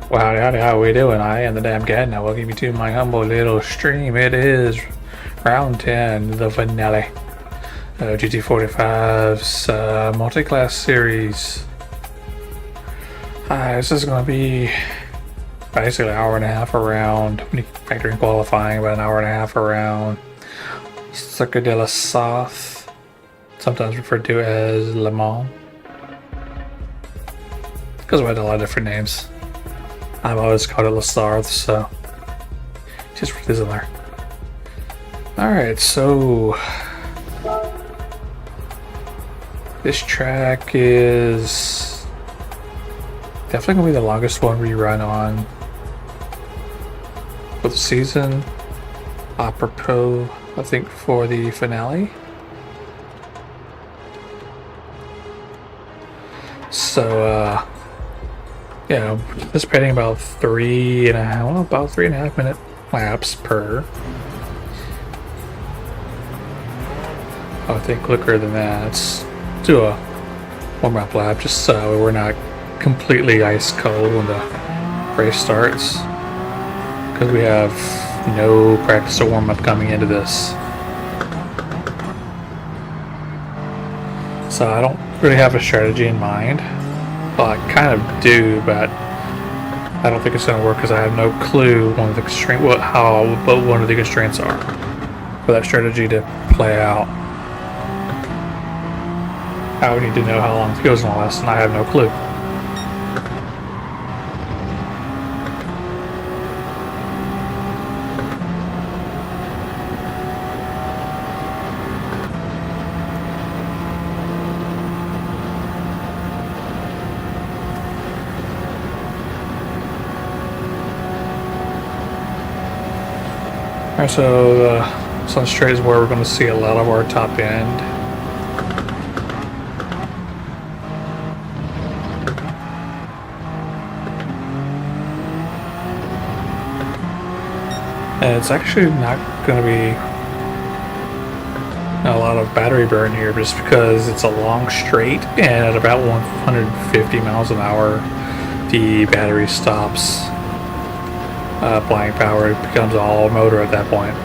Well, howdy, howdy, how we doing? I am the damn cat. Now, welcome you to my humble little stream. It is round 10, the finale. GT45's Multiclass series. This is going to be basically an hour and a half around, factoring qualifying, about an hour and a half around Circuit de la South, sometimes referred to as Le Mans. Because we had a lot of different names. I've always called it Lasarth, so just put this in there. Alright, so this track is definitely going to be the longest one we run on for the season, apropos, I think, for the finale. So, yeah, anticipating about 3.5 minute laps per. I think quicker than that. Let's do a warm-up lap just so we're not completely ice cold when the race starts, because we have no practice or warm-up coming into this. So I don't really have a strategy in mind. Well, I kind of do, but I don't think it's going to work because I have no clue one of the what one of the constraints are for that strategy to play out. I would need to know how long it goes and all this, and I have no clue. Alright, so the Sun Straight is where we're going to see a lot of our top end. And it's actually not going to be a lot of battery burn here just because it's a long straight, and at about 150 miles an hour the battery stops applying power. It becomes all motor at that point.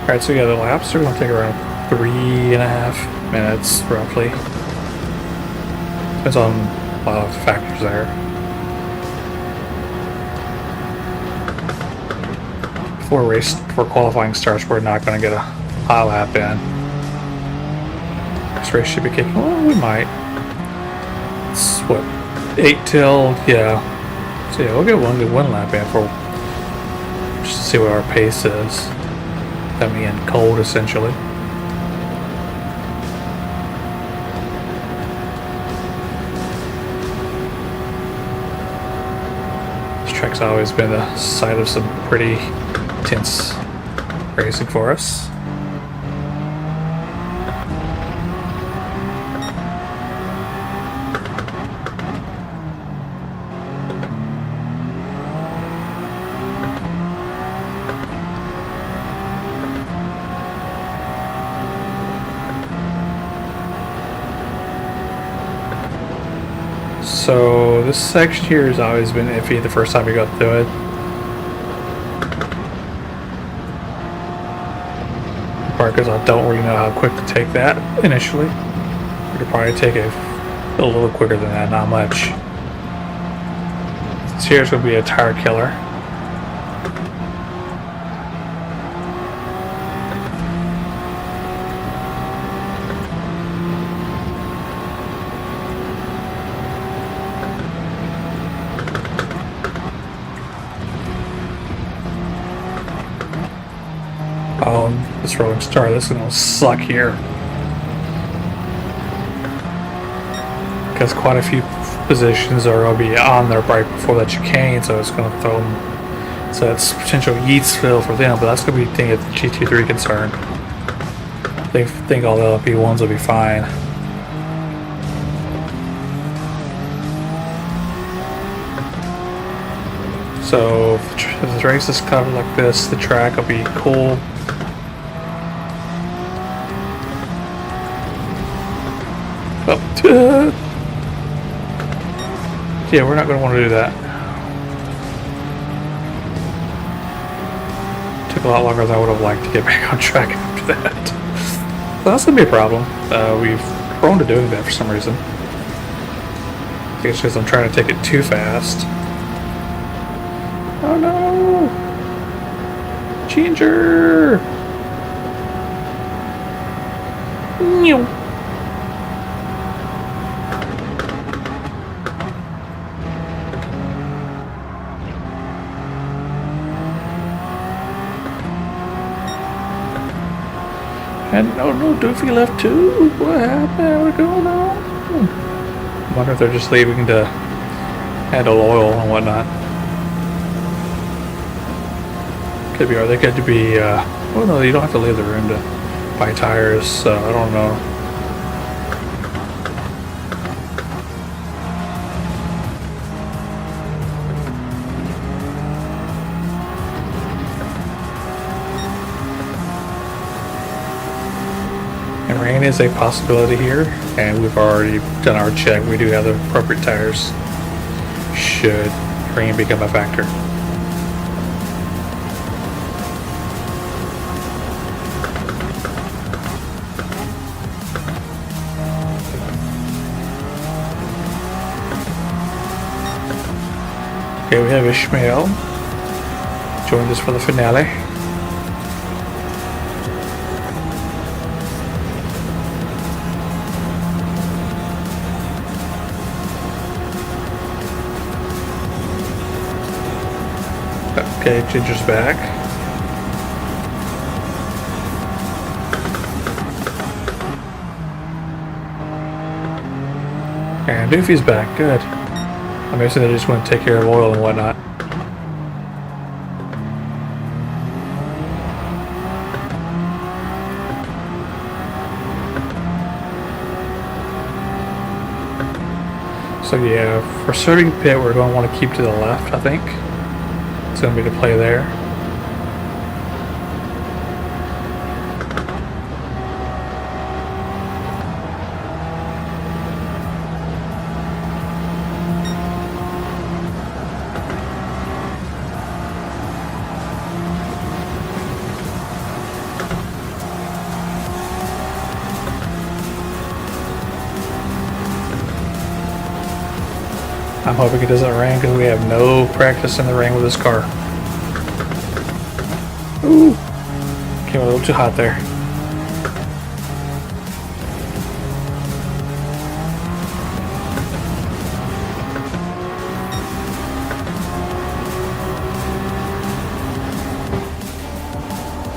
Alright, so yeah, the laps are going to take around 3.5 minutes roughly. Depends on a lot of factors there. Before qualifying starts, we're not going to get a high lap in. This race should be kicking. Well, we might. It's what, 8 till, yeah. So yeah, we'll get one lap in for just to see what our pace is. Coming in cold, essentially. This track's always been the site of some pretty intense racing for us. So this section here has always been iffy the first time we got through it. Because I don't really know how quick to take that initially. We could probably take it a little quicker than that, not much. This here's going to be a tire killer. Oh, this rolling star, this is going to suck here. Because quite a few positions are going to be on there right before that chicane, so it's going to throw them. So it's potential Yeatsville for them, but that's going to be the thing at the GT3 concern. They think all the LP1s will be fine. So if the race is covered like this, the track will be cool. Oh. Yeah, we're not going to want to do that. Took a lot longer than I would have liked to get back on track after that. So that's going to be a problem. We've prone to doing that for some reason. I think it's because I'm trying to take it too fast. Oh no! Ginger! Meow. And oh no, Doofy left too? What happened? What's going on? I wonder if they're just leaving to handle oil and whatnot. Could be, or they could be, oh no, you don't have to leave the room to buy tires, so I don't know. And rain is a possibility here, and we've already done our check. We do have the appropriate tires should rain become a factor. Okay, we have Ishmael joined us for the finale. Okay, Ginger's back. And Doofy's back, good. I'm guessing they just want to take care of oil and whatnot. So yeah, for starting pit, we're going to want to keep to the left, I think. It's going to be the play there. I'm hoping it doesn't rain because we have no practice in the rain with this car. Ooh, came a little too hot there.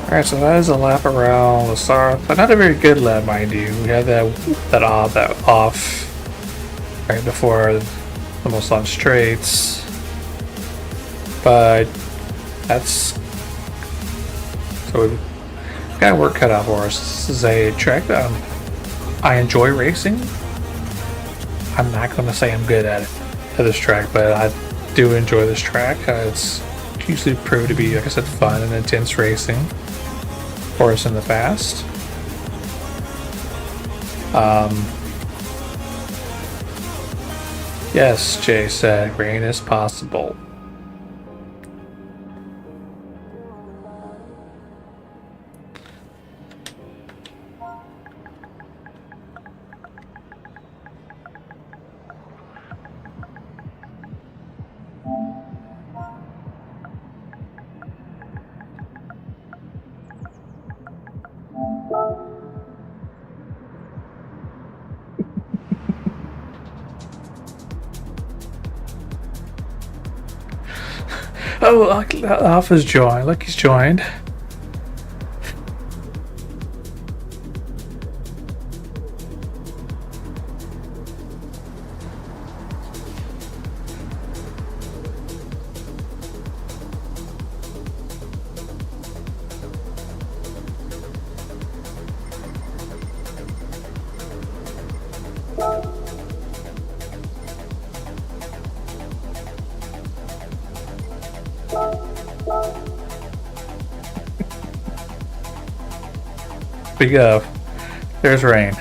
Alright, so that is a lap around the start, but not a very good lap, mind you. We had that off right before almost on straights, but that's so we've got work cut out for us. This is a track that I enjoy racing. I'm not going to say I'm good at this track, but I do enjoy this track. It's usually proved to be, like I said, fun and intense racing for us in the past. Yes, Jay said, rain is possible. Oh, Alpha's joined. Look, he's joined. Speak of, there's rain.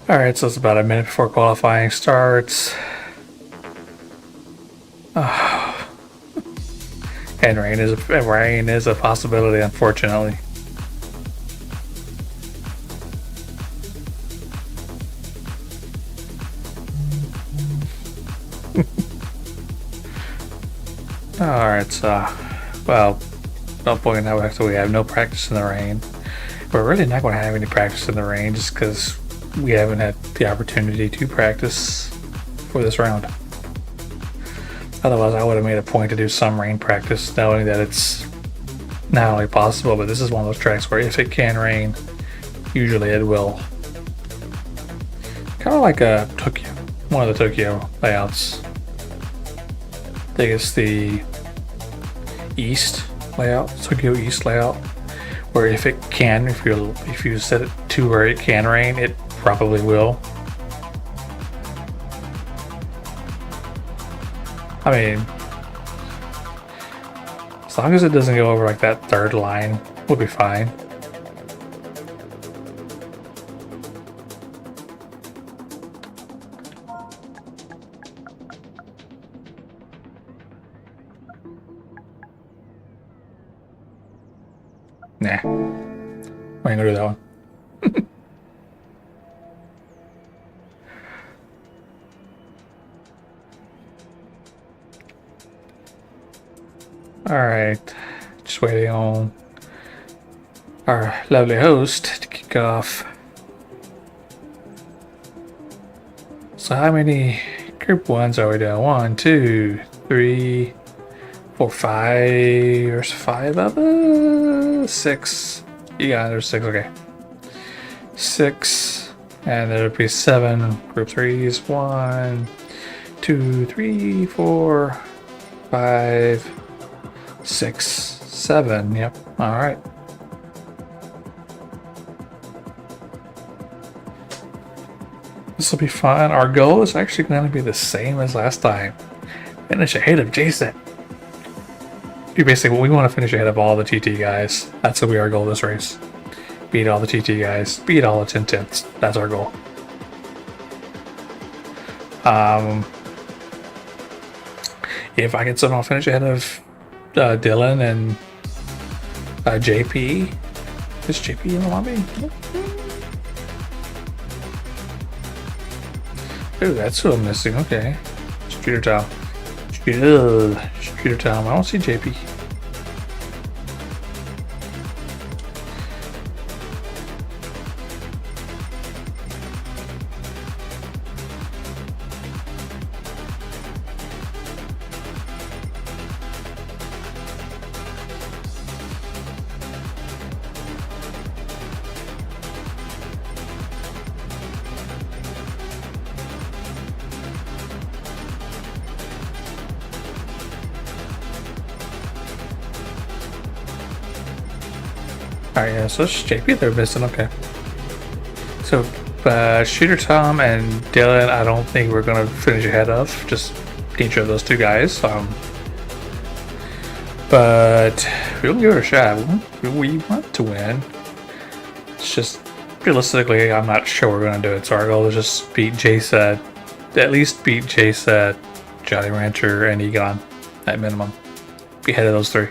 Alright, so it's about a minute before qualifying starts. Oh. And rain is a possibility, unfortunately. Alright, so, well, no point now after we have no practice in the rain. We're really not going to have any practice in the rain just because we haven't had the opportunity to practice for this round. Otherwise, I would have made a point to do some rain practice, knowing that it's not only possible, but this is one of those tracks where if it can rain, usually it will. Kind of like a Tokyo, one of the Tokyo layouts. I think it's the East layout, Tokyo East layout, where if it can, if you set it to where it can rain, it probably will. I mean, as long as it doesn't go over like that third line, we'll be fine. Nah, I ain't gonna do that one. Alright, just waiting on our lovely host to kick off. So how many group ones are we doing? 1, 2, 3, 4, 5. There's 5 of us. 6. Yeah, there's 6. Okay. 6. And there'll be 7 group 3s. 1, 2, 3, 4, 5, 6, 7. Yep. All right. This will be fun. Our goal is actually going to be the same as last time. Finish ahead of Jason. Basically, we want to finish ahead of all the TT guys. That's going to be our goal this race. Beat all the TT guys. Beat all the 10-10s. That's our goal. If I can somehow finish ahead of Dylan and JP. Is JP in the lobby? Ooh, that's who I'm missing. Okay. Streeter Tom. Streeter Tom. I don't see JP. Alright, yeah, so it's JP they're missing, okay. So, Shooter Tom and Dylan, I don't think we're gonna finish ahead of, just nature of those two guys. But we'll give it a shot. We want to win. It's just, realistically, I'm not sure we're gonna do it, so our goal is just beat JSET, at least beat JSET, Jolly Rancher, and Egon, at minimum. Be ahead of those 3.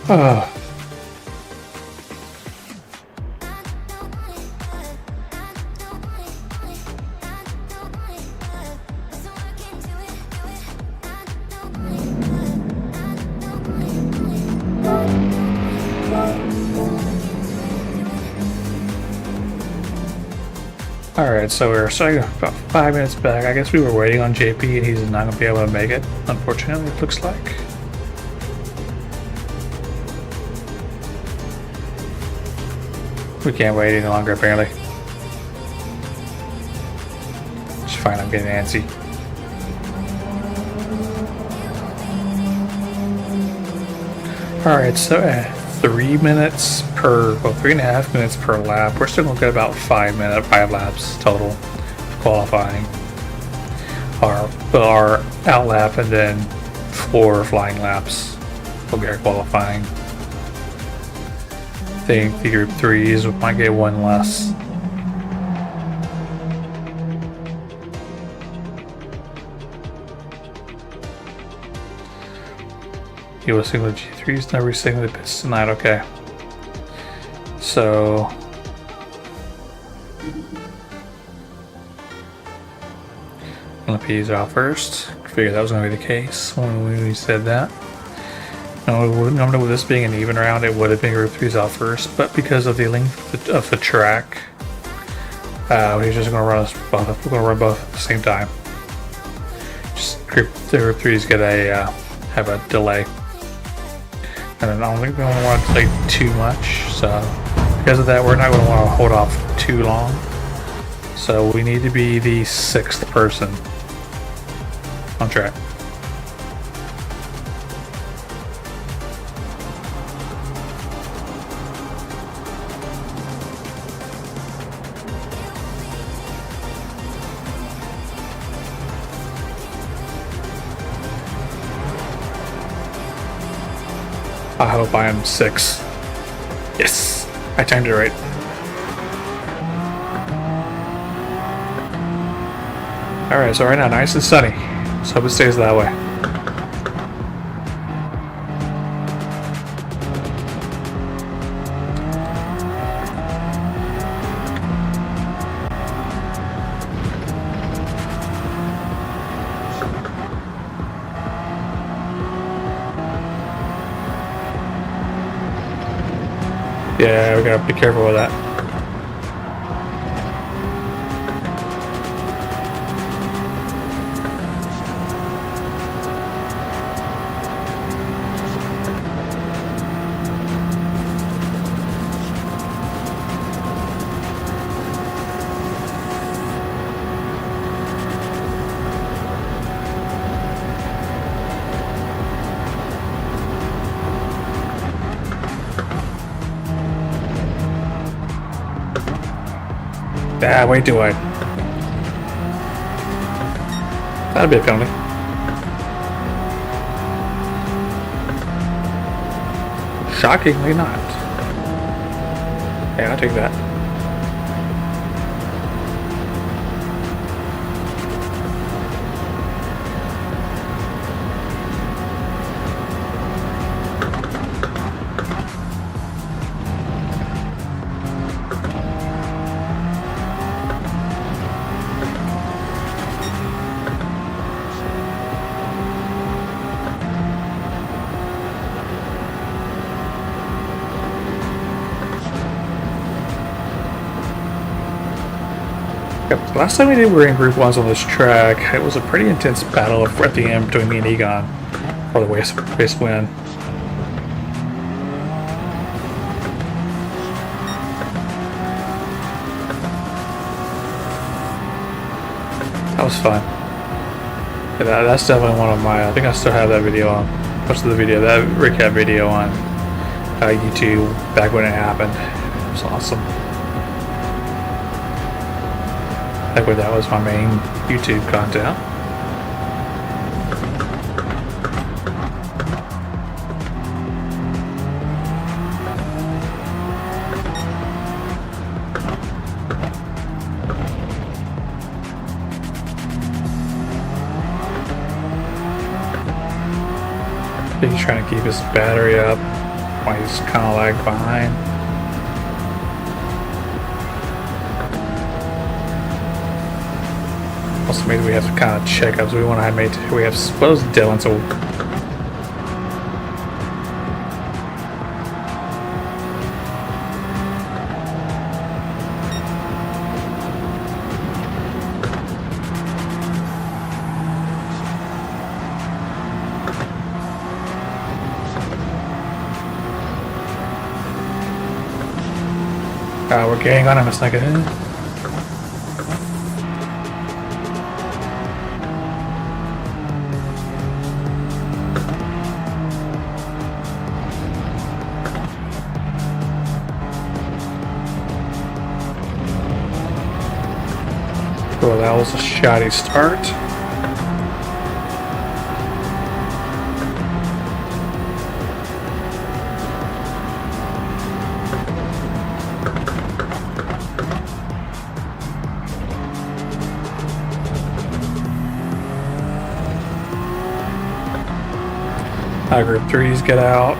Oh. Alright, so we're starting about 5 minutes back. I guess we were waiting on JP and he's not going to be able to make it, unfortunately, it looks like. We can't wait any longer, apparently. It's fine, I'm getting antsy. Alright, so at 3 minutes per, well, 3.5 minutes per lap, we're still going to get about 5 laps total qualifying. Our out lap and then 4 flying laps will get qualifying. I think the group 3s might get 1 less. You will signal the G3s, never signal the pits tonight, okay. So LPs out first. Figured that was going to be the case when we said that. Normally with this being an even round, it would have been group 3s out first, but because of the length of the track, we're just going to run us both. We're going to run both at the same time. Just the group 3s get a have a delay. And I don't think we don't want to delay too much, so because of that, we're not going to want to hold off too long. So we need to be the 6th person on track. I hope I am 6. Yes, I timed it right. Alright, so right now, nice and sunny. So hope it stays that way. Yeah, we gotta be careful with that. Ah, way too wide. That'd be a penalty. Shockingly not. Yeah, I'll take that. Last time we were in Group 1s on this track, it was a pretty intense battle at the end between me and Egon for the race win. That was fun. Yeah, that's definitely one of my, I think I still have that video on, most of the video, that recap video on YouTube back when it happened. It was awesome. That way, that was my main YouTube content. He's trying to keep his battery up while he's kind of lagged behind. Also, maybe we have to kind of check up. So we want to make we have supposed Dylan. So We're getting on him a second. Well, that was a shoddy start. Group 3s get out.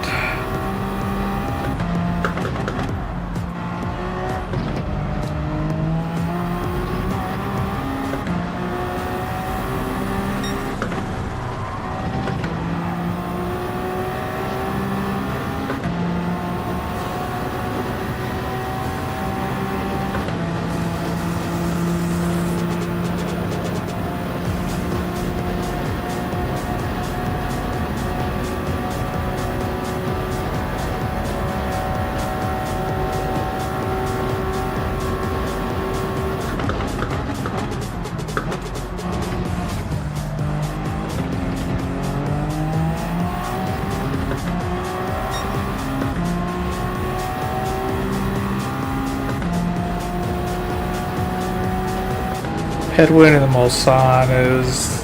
Headwind in the Mulsanne is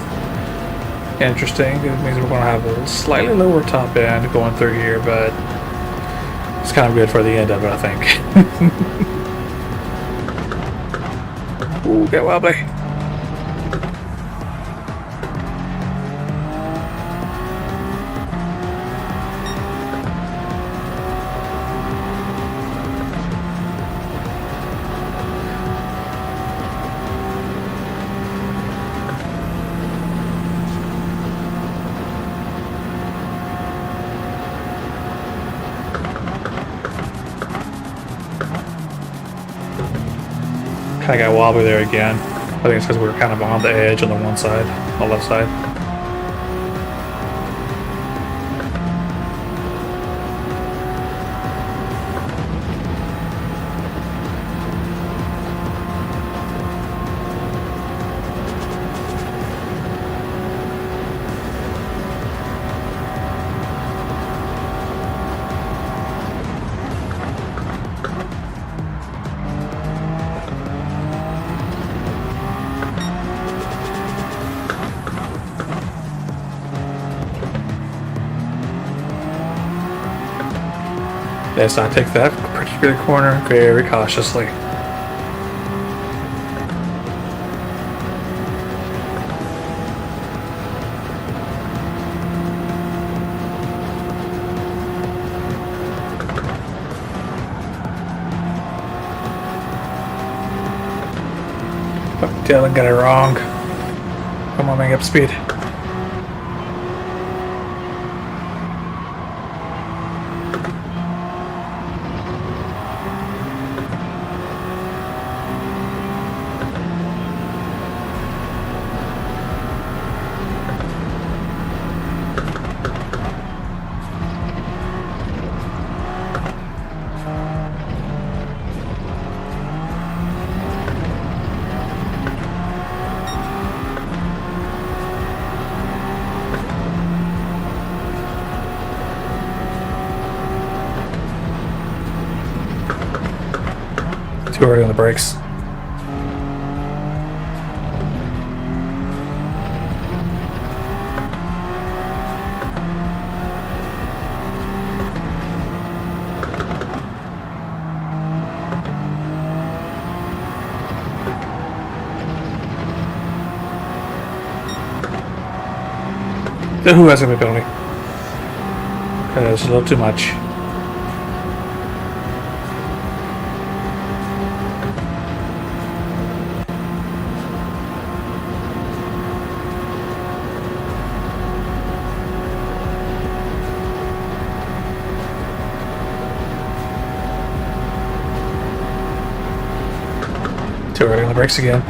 interesting. It means we're going to have a slightly lower top end going through here, but it's kind of good for the end of it, I think. Ooh, get wobbly. I got wobbly there again. I think it's because we were kind of on the edge on the one side, on the left side. Yes, I take that particular corner very cautiously. Fuck, Dylan got it wrong. Come on, man, get up speed. Too early on the brakes. Who has a penalty? It's a little too much. Too early on the brakes again.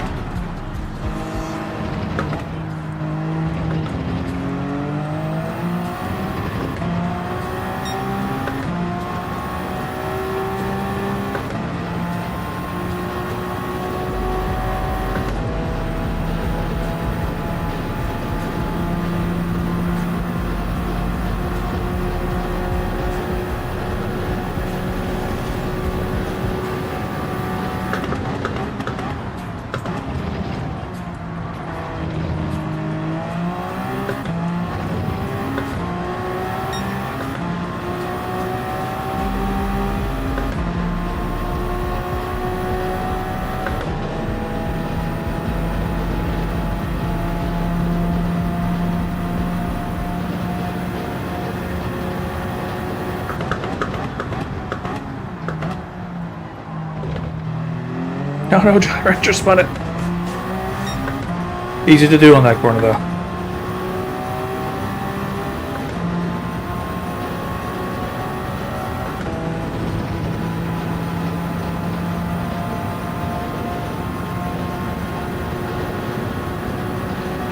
No, gyro spun it. Easy to do on that corner though.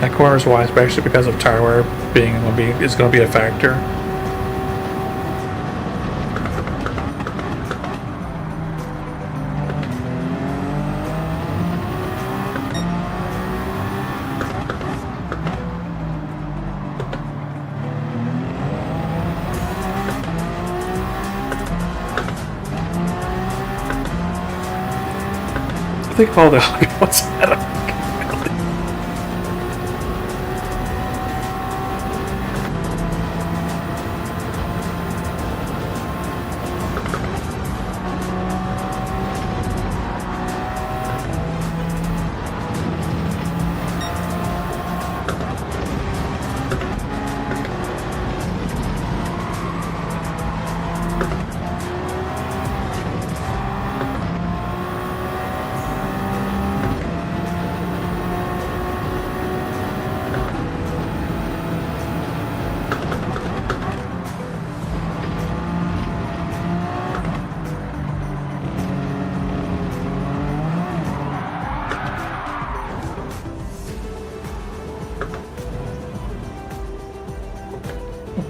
That corner is wide, especially because of tire wear is going to be a factor. I think all the what's that?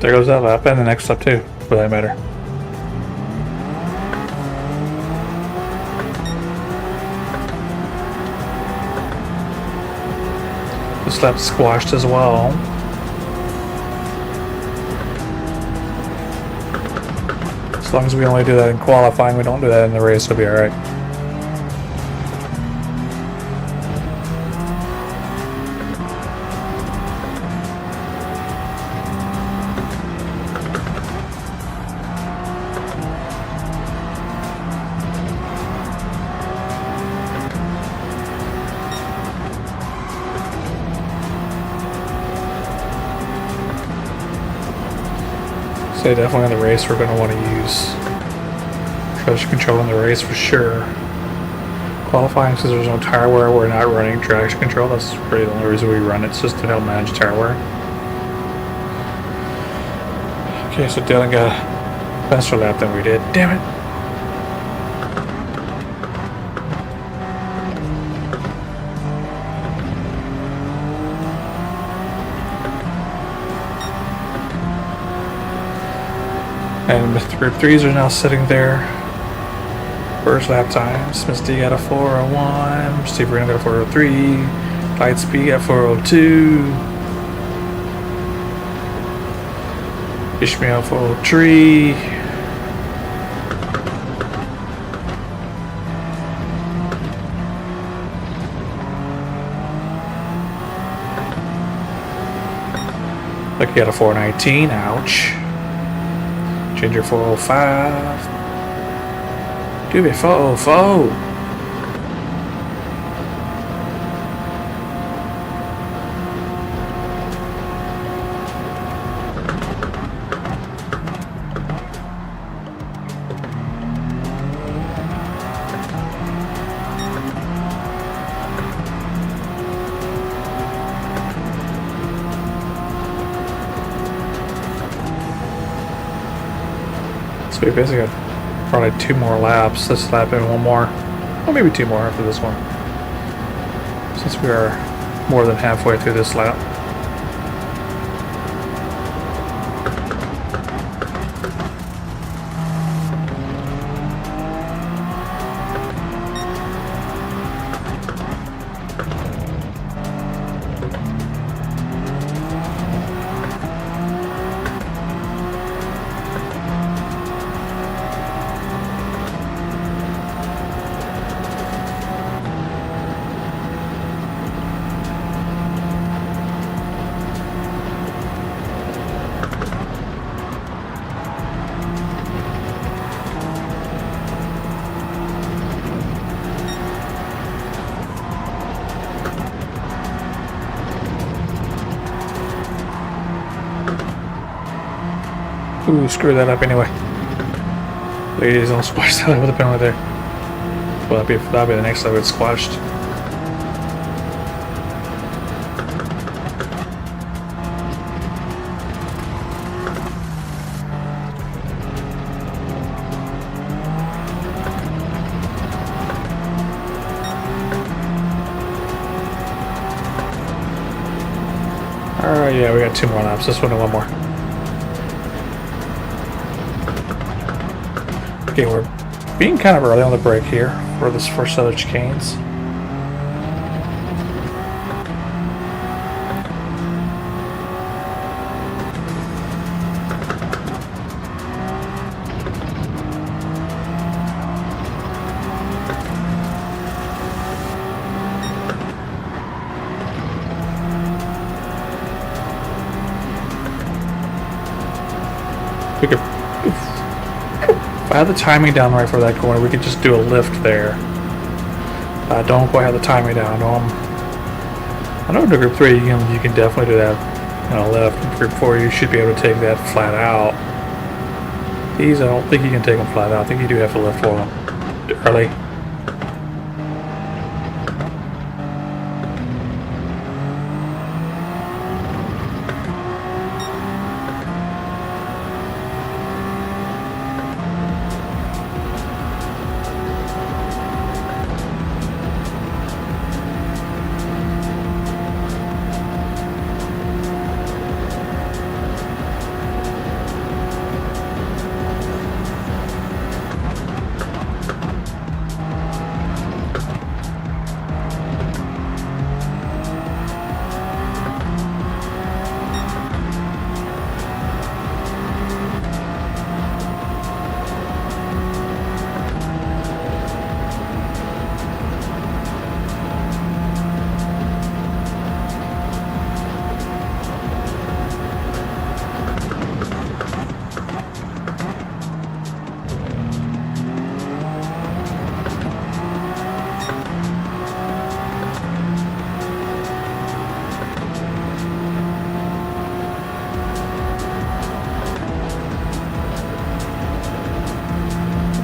There goes that lap, and the next lap too, for that matter. This lap squashed as well. As long as we only do that in qualifying, we don't do that in the race, we'll be alright. So definitely in the race we're going to want to use traction control in the race for sure. Qualifying, since there's no tire wear, we're not running traction control. That's really the only reason we run it, it's just to help manage tire wear. Okay, so Dylan got a faster lap than we did. Damn it! And the group 3s are now sitting there. First lap times. Miss D got a 4:01. Steve Reno got a 4:03. Lightspeed got 4:02. Ishmael 4:03. Like he got a 4:19. Ouch. Ginger 4:05. Give me 4:04. So we basically got probably 2 more laps. This lap and 1 more. Well, maybe 2 more after this one. Since we are more than halfway through this lap. Ooh, screw that up anyway. Ladies, don't splash that up with a penalty there. Well, that'll be the next time it's squashed. Alright, yeah, we got 2 more laps. This one and 1 more. Okay, we're being kind of early on the brake here for this first set of chicanes. We could, if I had the timing down right for that corner, we could just do a lift there. Don't quite have the timing down. I know in Group 3 you can definitely do that, lift. In Group 4 you should be able to take that flat out. These I don't think you can take them flat out. I think you do have to lift for them early.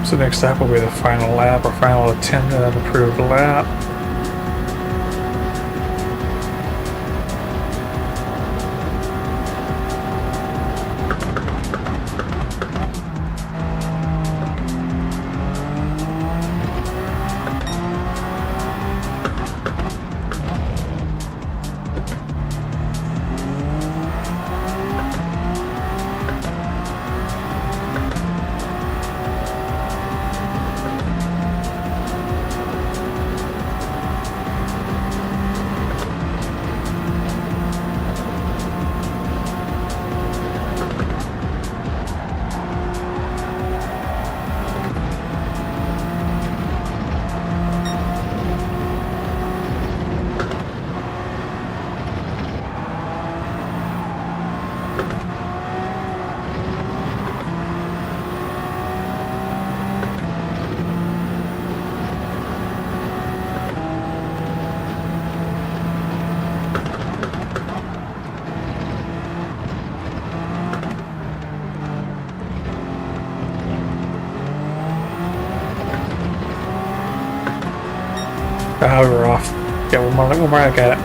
So next lap will be the final lap, or final attempt at an approved lap. We're off. Yeah, one more look at it.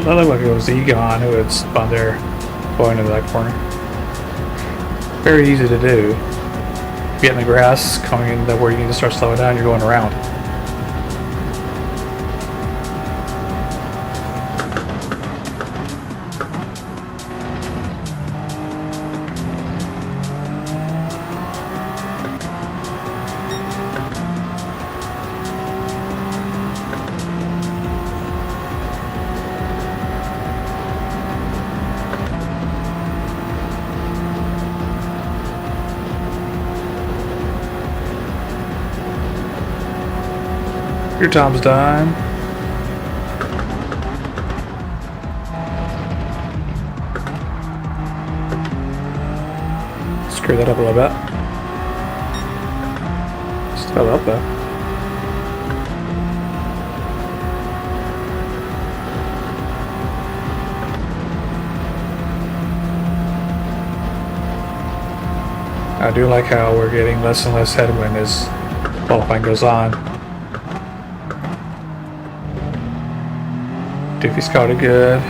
That looked like it was Egon who had spun there going into that corner. Very easy to do. Get in the grass, coming in where you need to start slowing down, you're going around. Your time's done. Screw that up a little bit. Still up though. I do like how we're getting less and less headwind as qualifying goes on. Doofy's caught it good.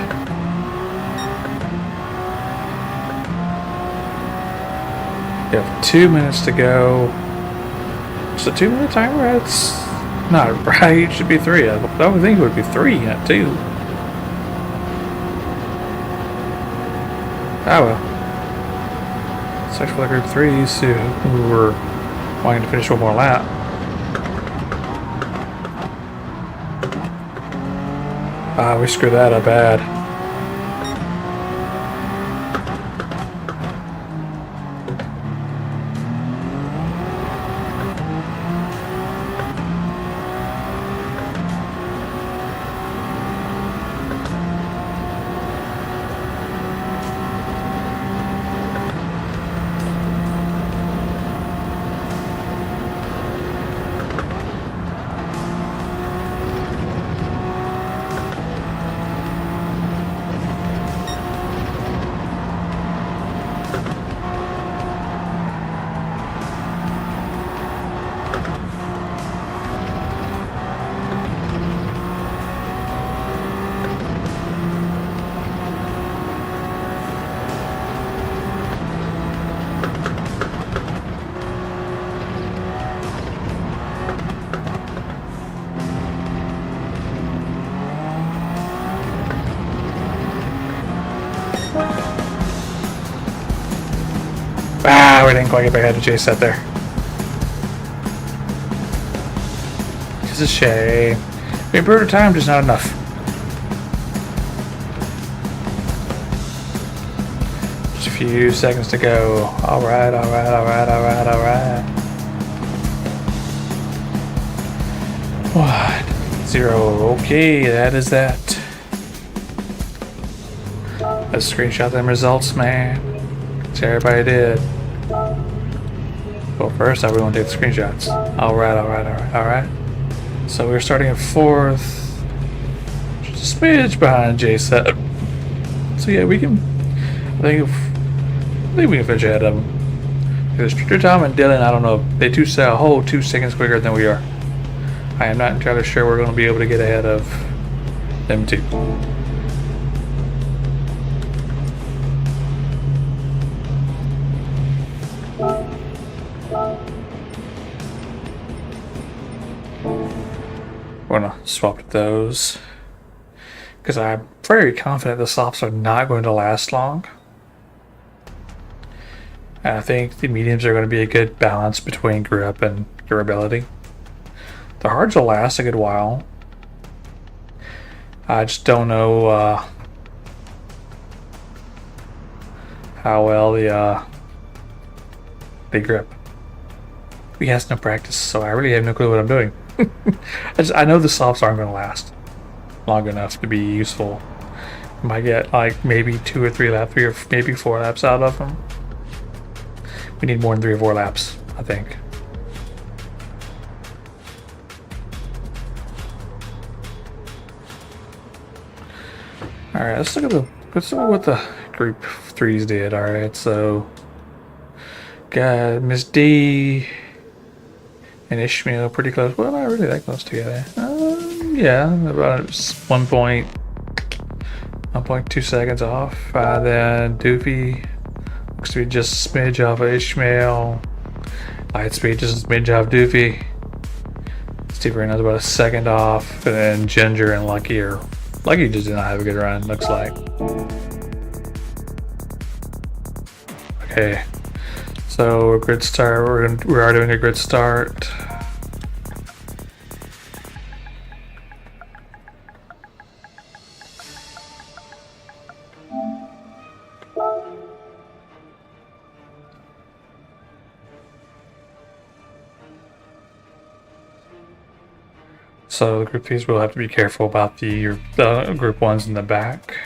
You have 2 minutes to go. It's a 2-minute timer? That's not right. It should be 3. I would think it would be 3, not 2. Oh well. It's for the group 3s who were wanting to finish one more lap. We screwed that up bad. We didn't quite get back ahead to chase that there. It's a shame. We improved our time, just not enough. Just a few seconds to go. Alright. 1-0. Okay, that is that. Let's screenshot them results, man. So everybody did. Well, first I really want to take the screenshots. Alright. So we're starting at 4th. Just a smidge behind J7. So yeah, we can. I think we can finish ahead of them. Because Streeter Tom and Dylan, I don't know, they sell a whole 2 seconds quicker than we are. I am not entirely sure we're going to be able to get ahead of them too. We're going to swap those because I'm very confident the softs are not going to last long. And I think the mediums are going to be a good balance between grip and durability. The hards will last a good while. I just don't know how well they grip. We has no practice, so I really have no clue what I'm doing. I know the softs aren't going to last long enough to be useful. I might get like maybe 2 or 3 laps, 3 or maybe 4 laps out of them. We need more than 3 or 4 laps, I think. All right, let's look at what the group 3s did. All right, so got Miss D and Ishmael pretty close. Well, not really that close together. Yeah, about 1.2 seconds off. Then Doofy looks to be just a smidge off of Ishmael. Lightspeed just a smidge off Doofy. Steve Rena's about a second off, and then Ginger and Lucky just did not have a good run. Looks like. Okay, so grid start. We are doing a grid start. So the group threes will have to be careful about the group ones in the back.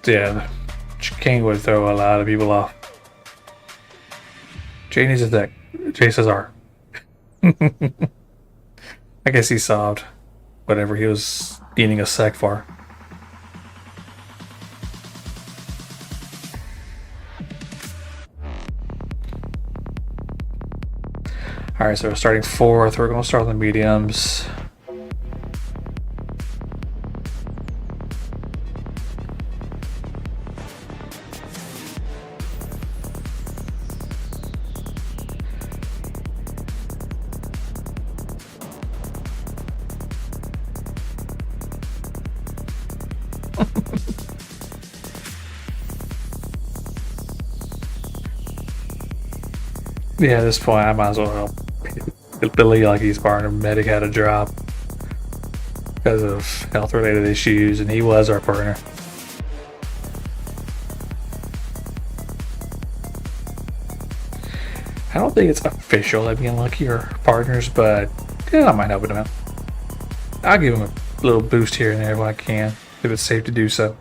Yeah, the chicane would throw a lot of people off. Jay needs a deck. Jay says R. I guess he solved whatever he was needing a sec for. Alright, so we're starting fourth. We're going to start on the mediums. Yeah, at this point, I might as well help Billy like he's partner. Medic had a drop because of health-related issues, and he was our partner. I don't think it's official that me and Lucky are partners, but yeah, I might help him out. I'll give him a little boost here and there when I can, if it's safe to do so.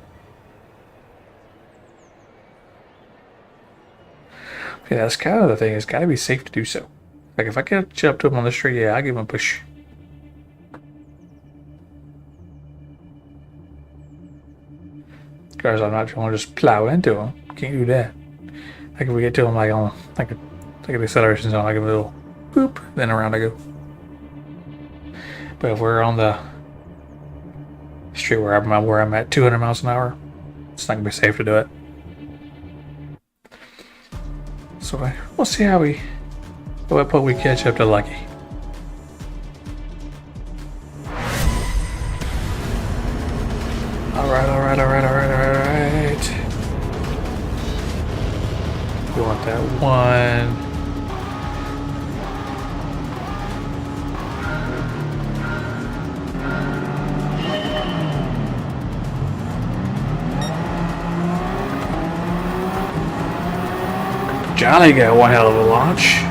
Yeah, that's kind of the thing. It's got to be safe to do so. Like, if I catch up to him on the street, yeah, I'll give him a push. Because I'm not trying to just plow into him. Can't do that. Like, if we get to him, like, on, like the acceleration zone, I give him a little boop, then around I go. But if we're on the street where I'm at 200 miles an hour, it's not going to be safe to do it. So we'll see how at what point we catch up to Lucky. Alright. We want that one. Johnny got one hell of a launch.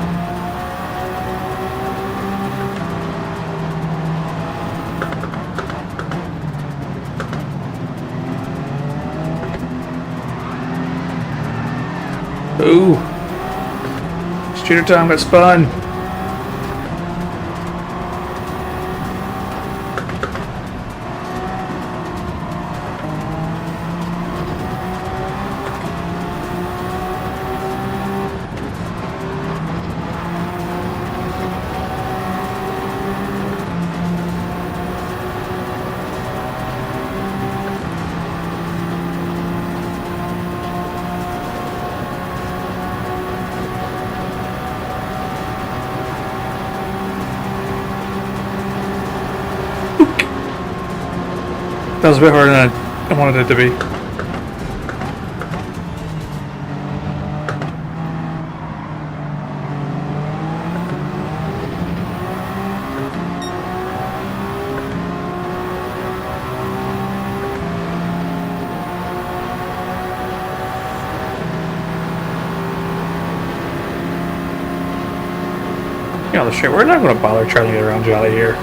Ooh. Shooter time got spun. That was a bit harder than I wanted it to be. You know, the shit, we're not going to bother trying to get around Jolly here.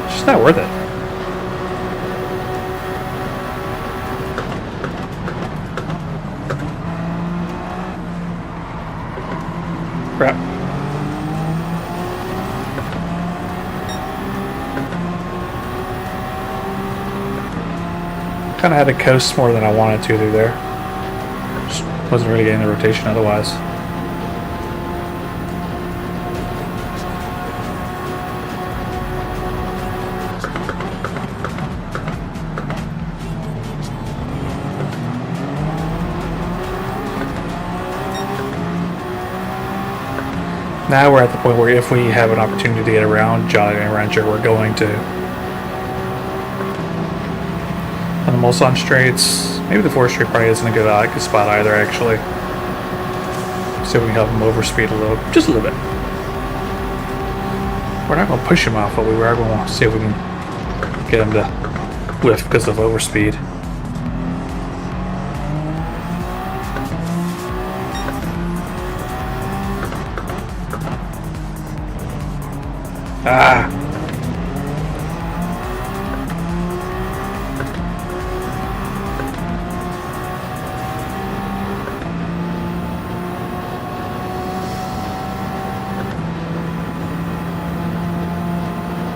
It's just not worth it. Crap. Kind of had to coast more than I wanted to through there. Just wasn't really getting the rotation otherwise. Now we're at the point where if we have an opportunity to get around Jolly and Rancher, we're going to. On the Mulsanne straights, maybe the 4th straight probably isn't a good spot either, actually. See if we can help him overspeed a little, just a little bit. We're not going to push him off, but we are going to see if we can get him to whiff because of overspeed. Ah!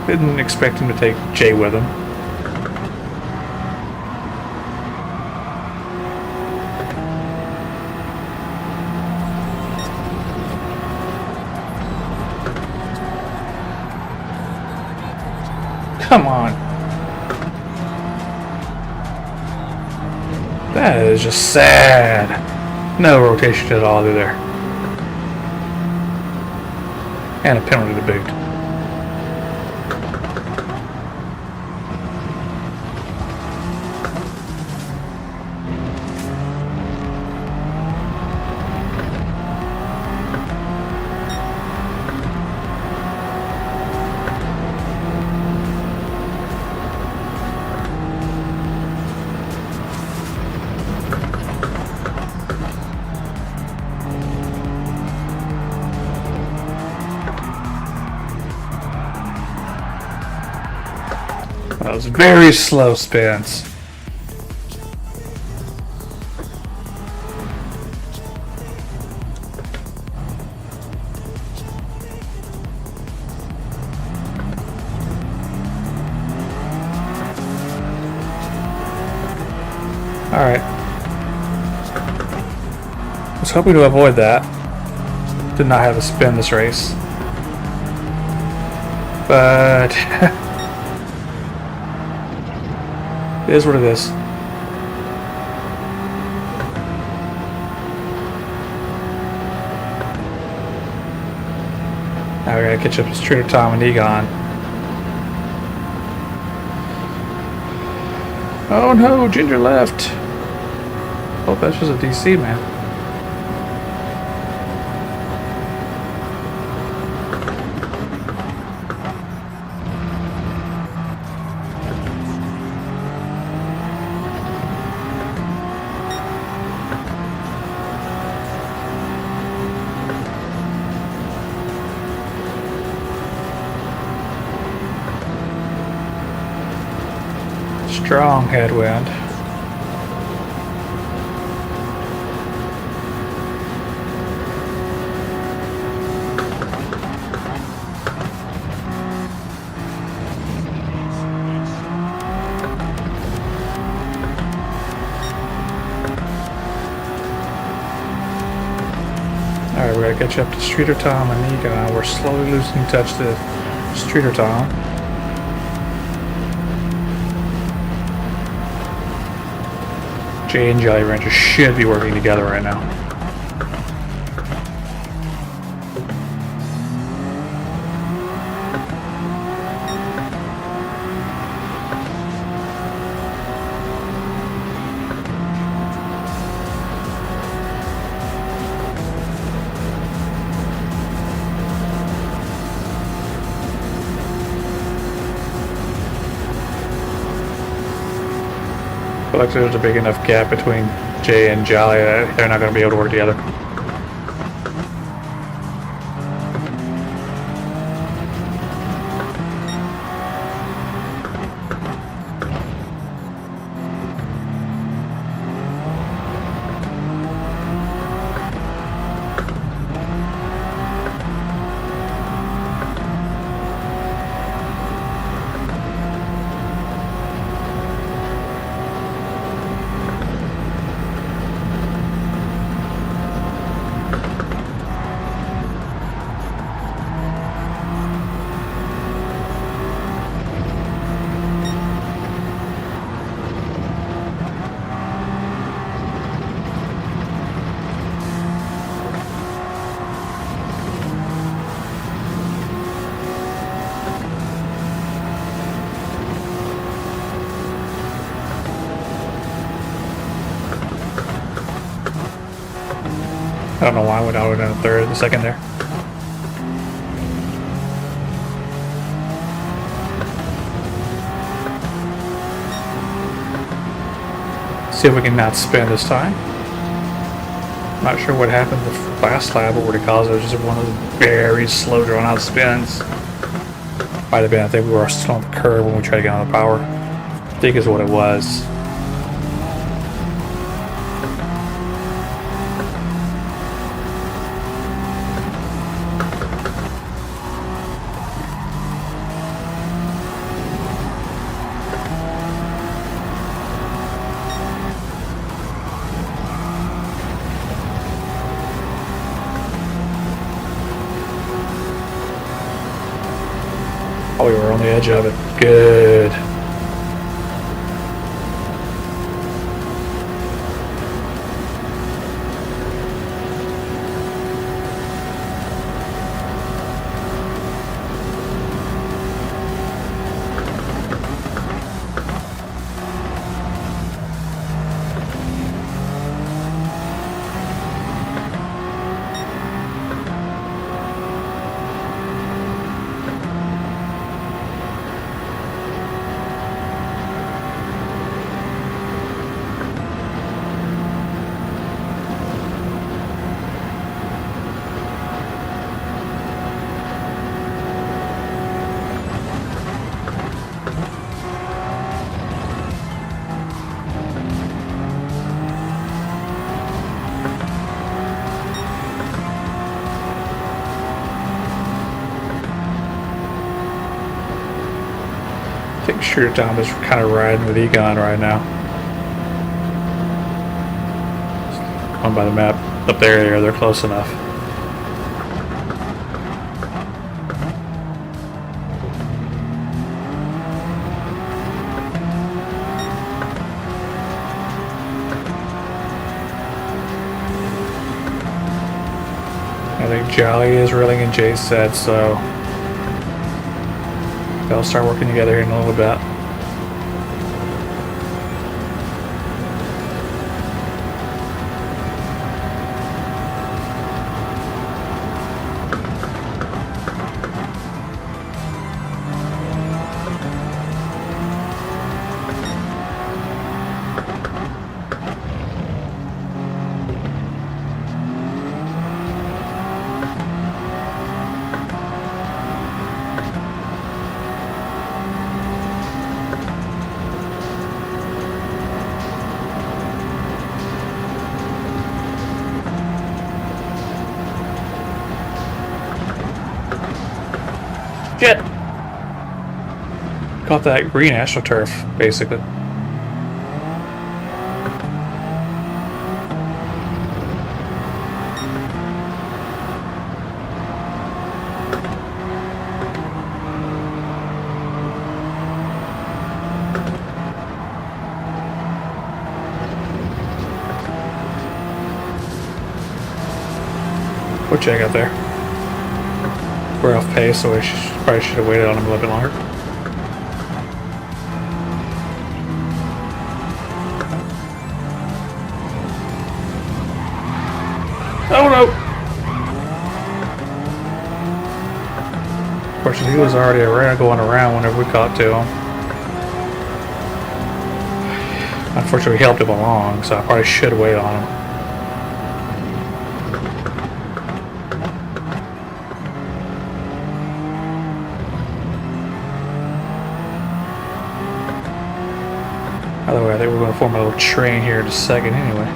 Didn't expect him to take Jay with him. Come on. That is just sad. No rotation at all there. And a penalty to boot. That was very slow spins. Alright. I was hoping to avoid that. Did not have a spin this race. But it is what it is. Now we gotta catch up to Streeter Tom and Egon. Oh no, Ginger left. Oh, that's just a DC, man. Strong headwind. Alright, we gotta catch up to Streeter Tom and Egon. We're slowly losing touch to Streeter Tom. Jay and Jolly Rancher should be working together right now. I feel like there's a big enough gap between Jay and Jolly that they're not going to be able to work together. I don't know why I went out in a third and a second there. See if we can not spin this time. Not sure what happened the last lap or what it caused. It was just one of those very slow drawn out spins. Might have been, I think we were still on the curve when we tried to get on the power. I think is what it was. Oh, we were on the edge of it. Good. I think Shooter Tom is kind of riding with Egon right now. On by the map. Up there, they're close enough. I think Jolly is reeling in Jay's set, so they'll start working together here in a little bit. Shit! Caught that green astroturf, basically. What check out there? We're off pace, so we probably should have waited on him a little bit longer. Oh no! Of course, he was already going around whenever we caught to him. Unfortunately, we helped him along, so I probably should wait on him. By the way, I think we're going to form a little train here in a second anyway.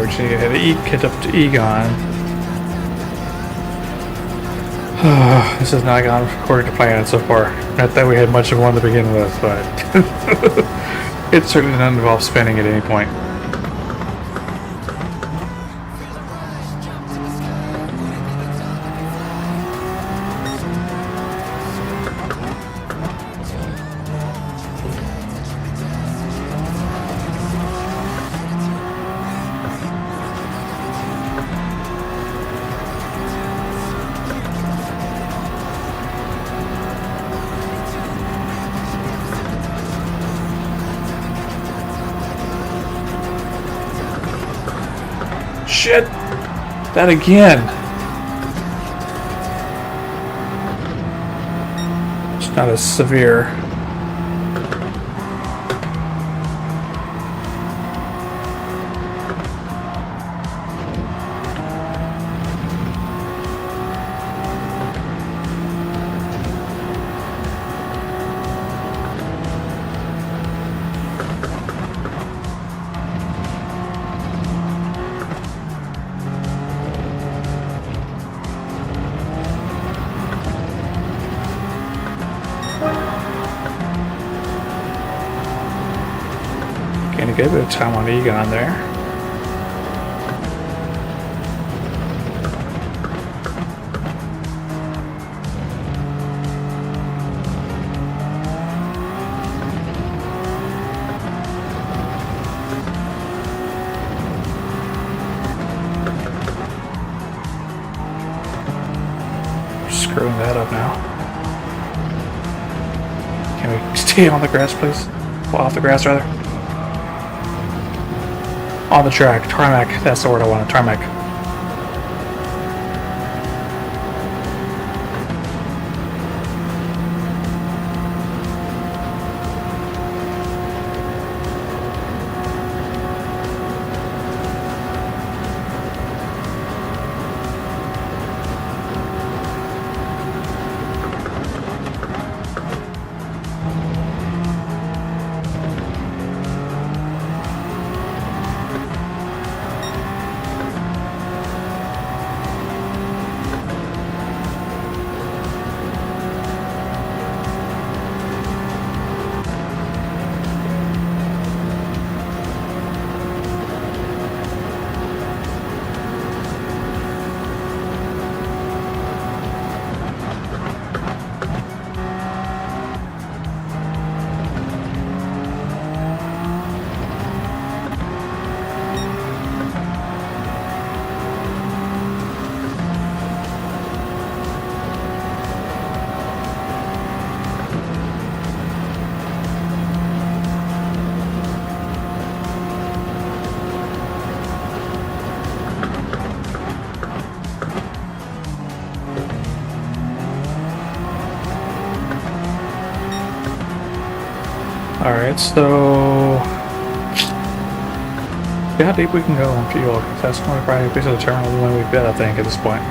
we just need to hit up to Egon. This has not gone according to plan so far. Not that we had much of one to begin with, but it certainly doesn't involve spinning at any point. Shit! That again! It's not as severe. Getting a good bit of time on Egon there. Screwing that up now. Can we stay on the grass, please? Well, off the grass, rather. On the track, tarmac. That's the word I wanted. Tarmac. Alright, so see how deep we can go on fuel. That's going to probably be the terminal when we bid, I think, at this point.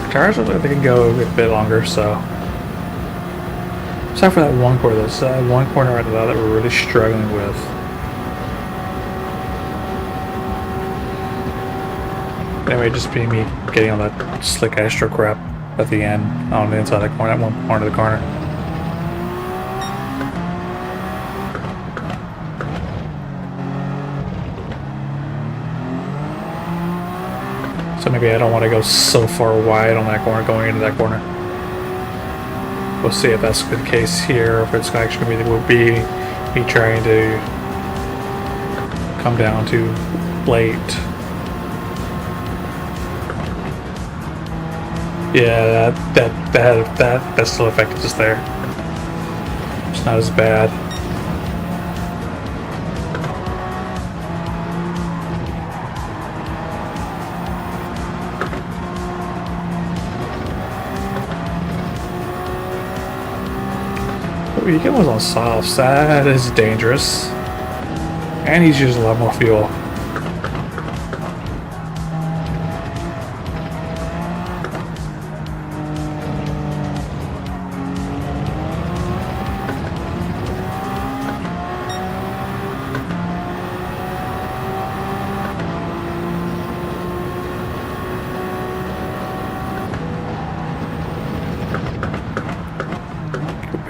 The tires look like they can go a bit longer, so. Except for that one corner, that's one corner right now that we're really struggling with. That may just be me getting on that slick Astro crap at the end, on the inside of the corner, at one corner of the corner. So maybe I don't want to go so far wide on that corner, going into that corner. We'll see if that's the case here, or if it's actually going to be me trying to come down too late. Yeah, that still affected us there. It's not as bad. Weekend was on softs. That is dangerous. And he's using a lot more fuel.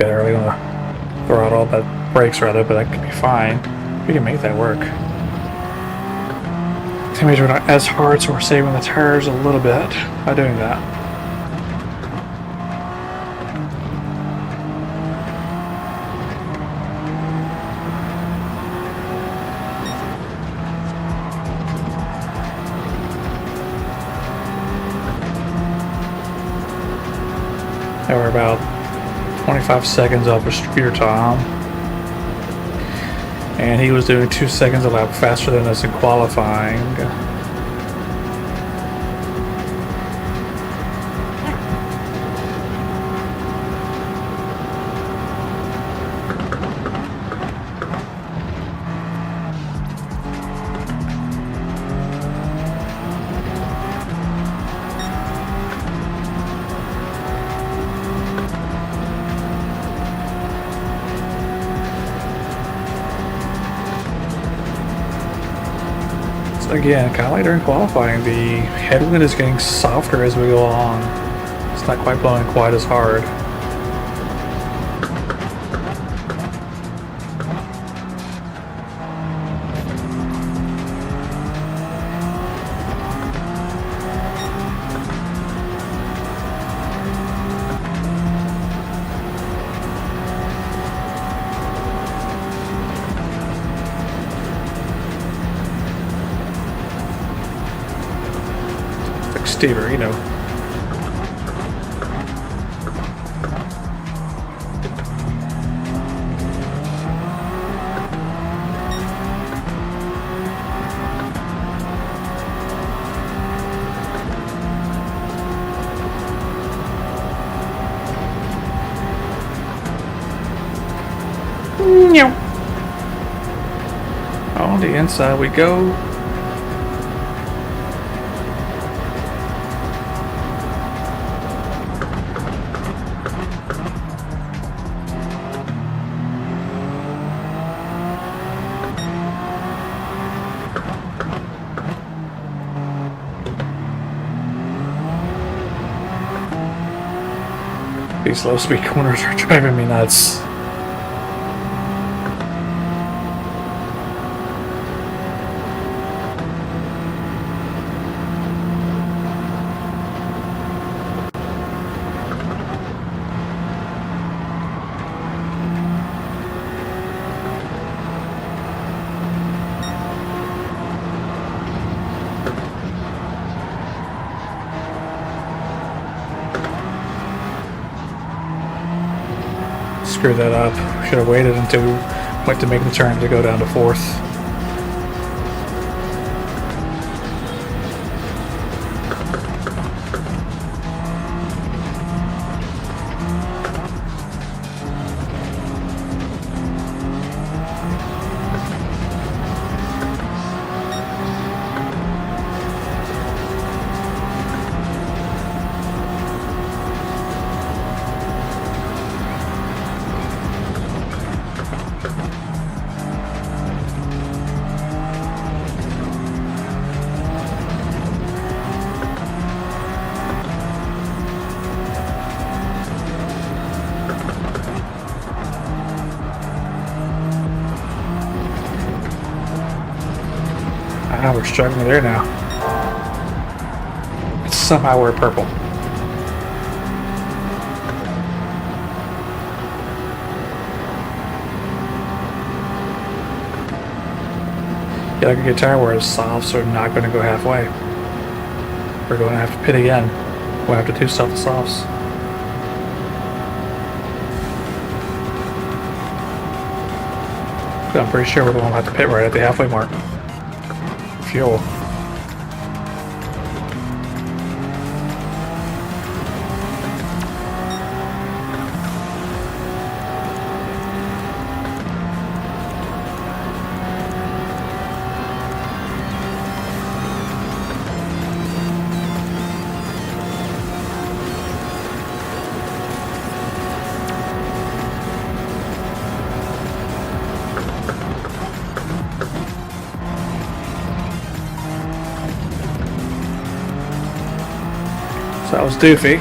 bit early on the throttle, but brakes rather, but that could be fine. We can make that work. Teammates are not as hard, so we're saving the tires a little bit by doing that. Now we're about 25 seconds off distributor time. And he was doing 2 seconds a lap faster than us in qualifying. Again, kind of like during qualifying, the headwind is getting softer as we go along. It's not quite blowing quite as hard. Stever, you know. On the inside we go. These low speed corners are driving me nuts. Screwed that up. Should have waited until we went to make the turn to go down to fourth. We're struggling there now. Somehow we're purple. Yeah, like a guitar where it's soft, so we're not going to go halfway. We're going to have to pit again. We'll have to do stuff with softs. I'm pretty sure we're going to have to pit right at the halfway mark. Fuel. So that was Doofy.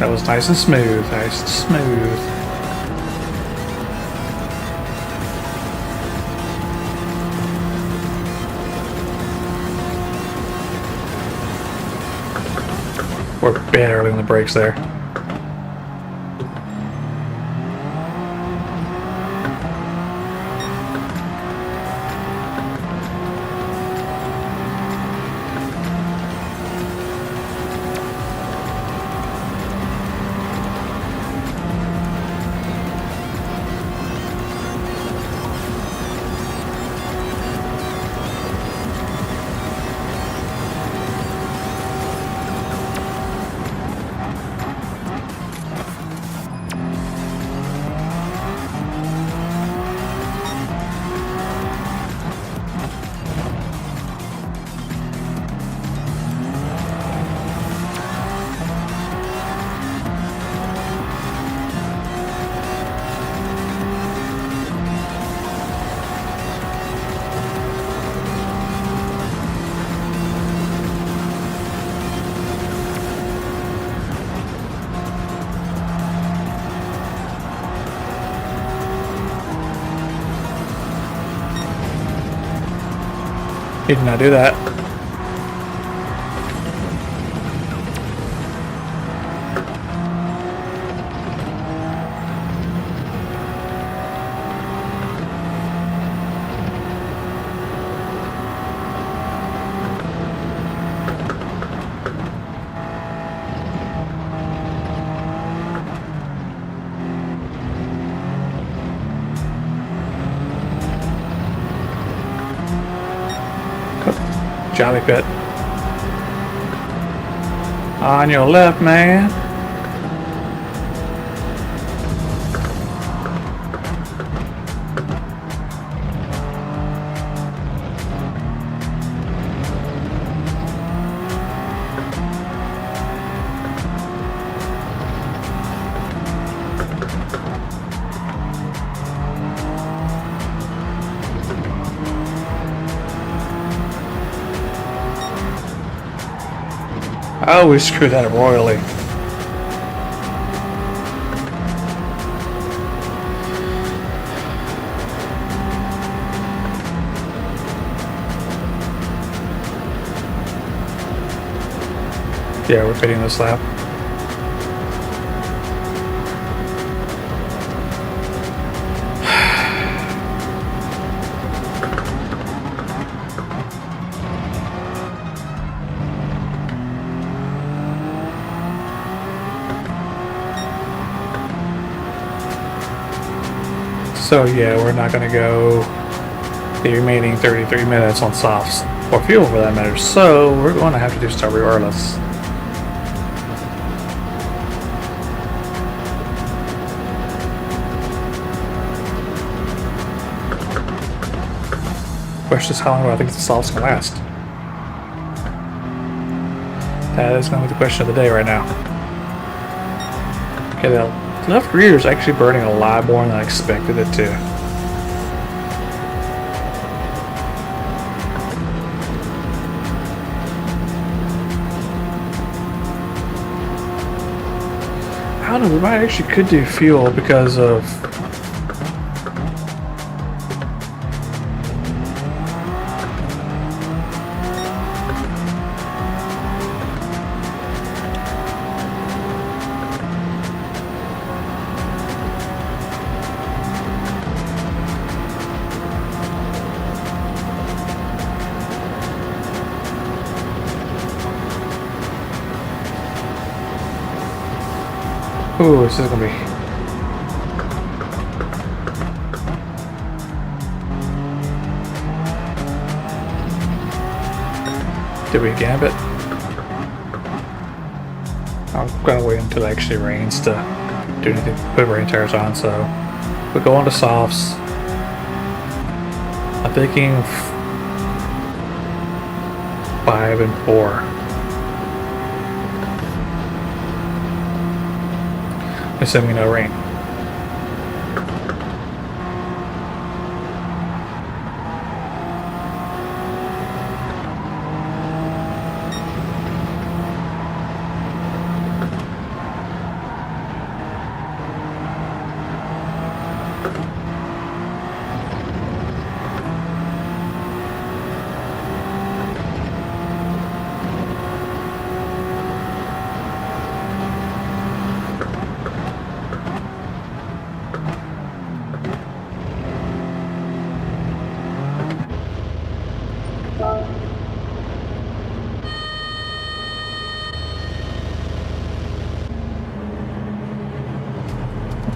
That was nice and smooth, nice and smooth. We're barely on the brakes there. He did not do that. Jolly pit. On your left, man. Oh, we screwed that up royally. Yeah, we're fitting this lap. So yeah, we're not going to go the remaining 33 minutes on softs or fuel for that matter. So we're going to have to do start regardless. Question is, how long do I think the softs can last? That is going to be the question of the day right now. Okay, the left rear is actually burning a lot more than I expected it to. I don't know, we might actually could do fuel because of ooh, this is gonna be. Did we gambit? I'm gonna wait until it actually rains to do anything, put rain tires on, so we go on to softs. I'm thinking 5 and 4. Assuming no rain.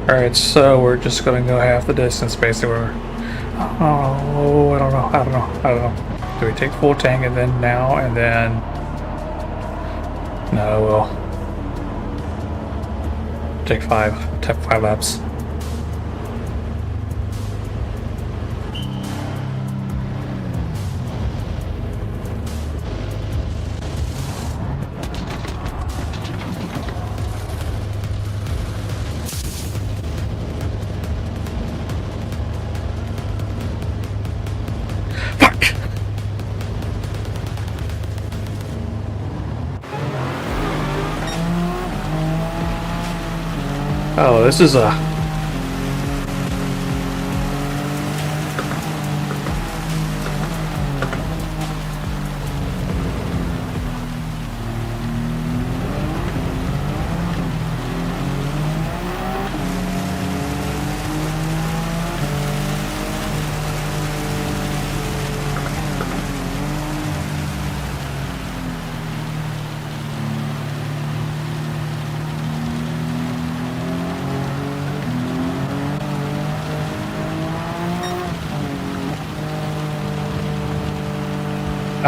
Alright, so we're just gonna go half the distance basically. Oh, I don't know. Do we take full tank and then now and then? No, we'll take five laps. Oh, this is a...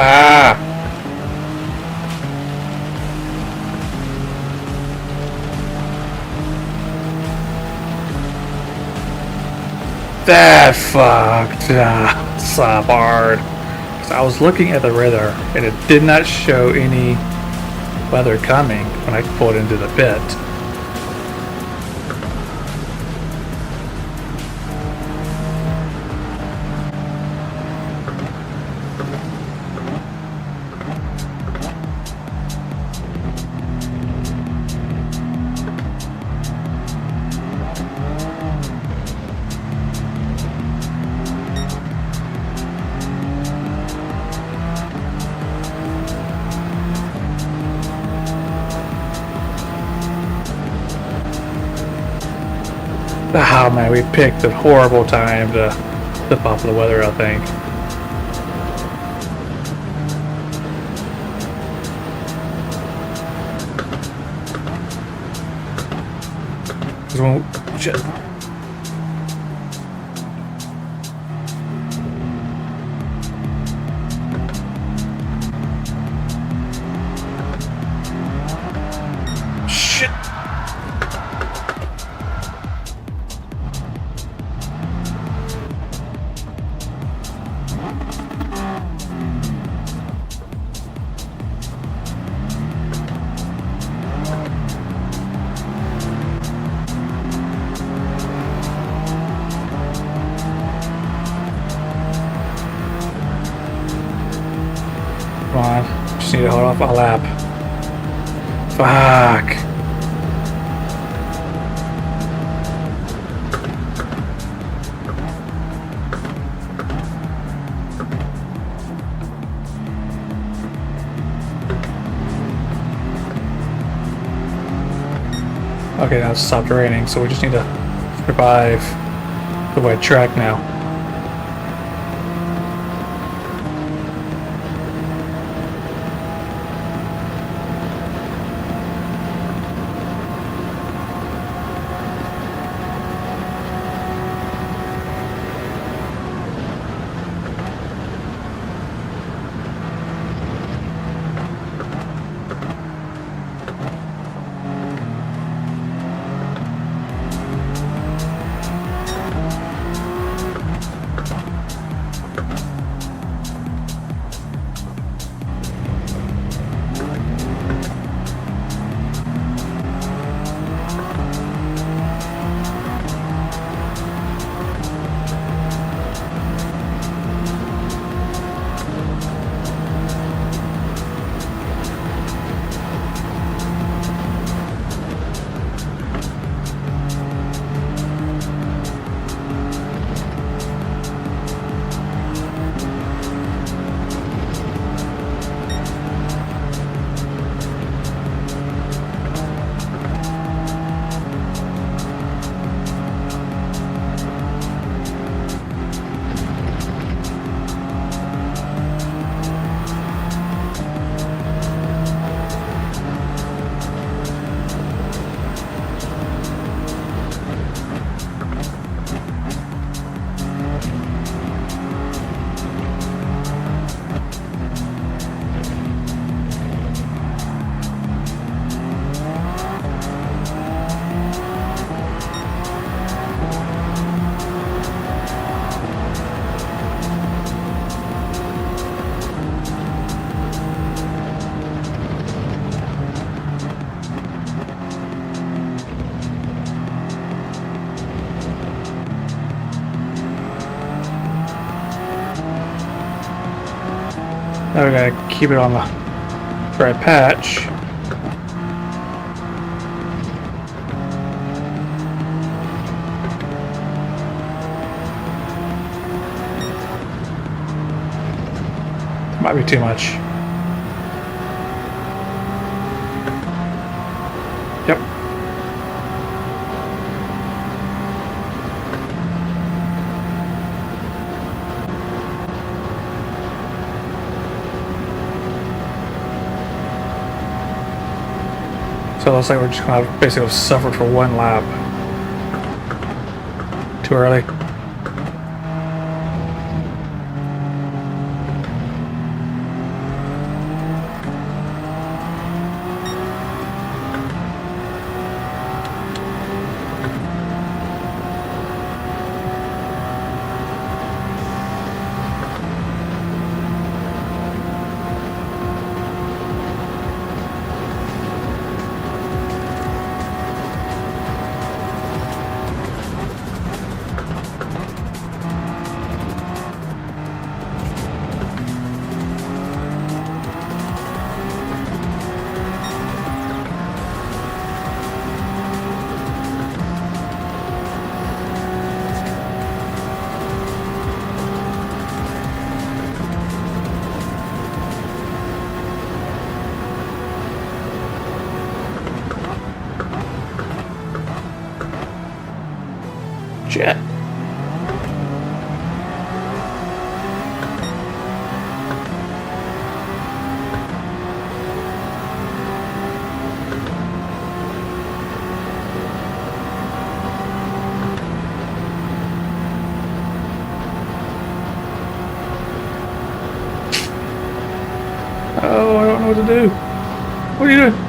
Ah! That fucked so hard. 'Cause I was looking at the radar and it did not show any weather coming when I pulled into the pit. Oh man, we picked a horrible time to flip off the weather, I think. Shit. Shit. Come on, just need to hold off a lap. Fuck. Okay, now it's stopped raining, so we just need to survive the wet track now. Now we gotta keep it on the right patch. Might be too much. Yep. So it looks like we're just gonna have basically suffered for one lap. Too early. Jet. Oh, I don't know what to do. What are you doing?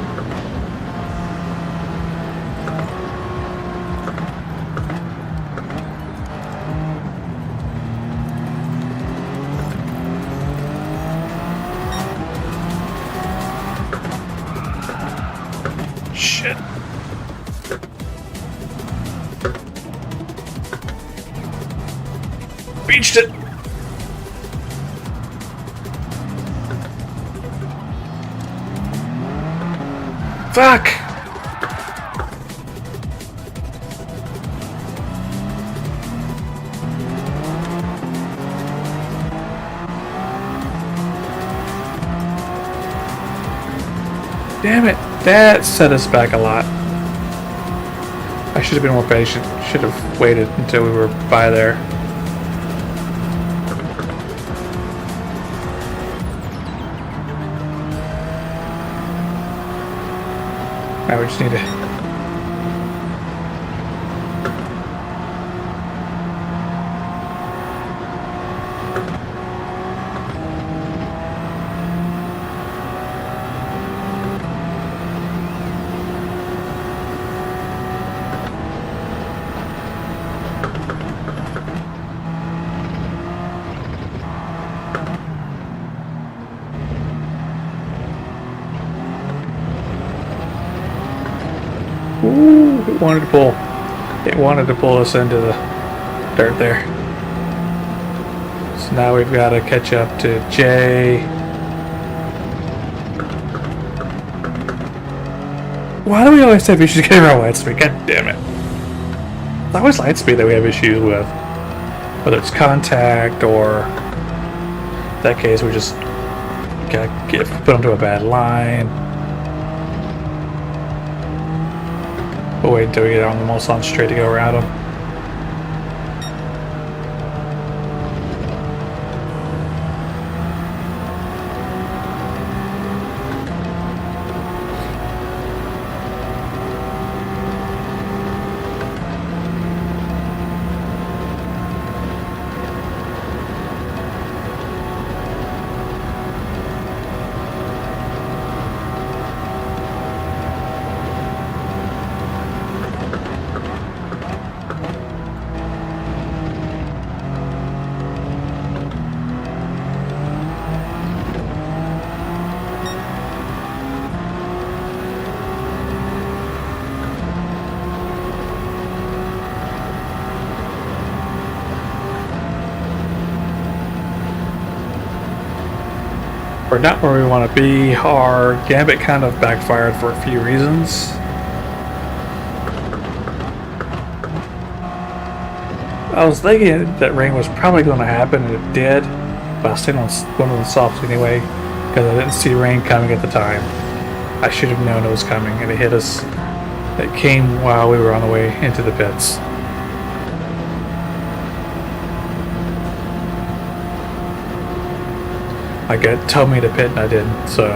Shit. Beached it. Fuck. Damn it. That set us back a lot. I should have been more patient. Should have waited until we were by there. Now we just need to... Ooh, it wanted to pull. It wanted to pull us into the dirt there. So now we've got to catch up to Jay. Why do we always have issues getting our light speed? God damn it. It's always light speed that we have issues with. Whether it's contact or in that case we just gotta get put onto a bad line. We'll wait until we get on the Mulsanne straight to go around them. We're not where we want to be. Our gambit kind of backfired for a few reasons. I was thinking that rain was probably going to happen, and it did, but I stayed on one of the softs anyway because I didn't see rain coming at the time. I should have known it was coming, and it hit us. It came while we were on the way into the pits. Like it told me to pit and I didn't, so.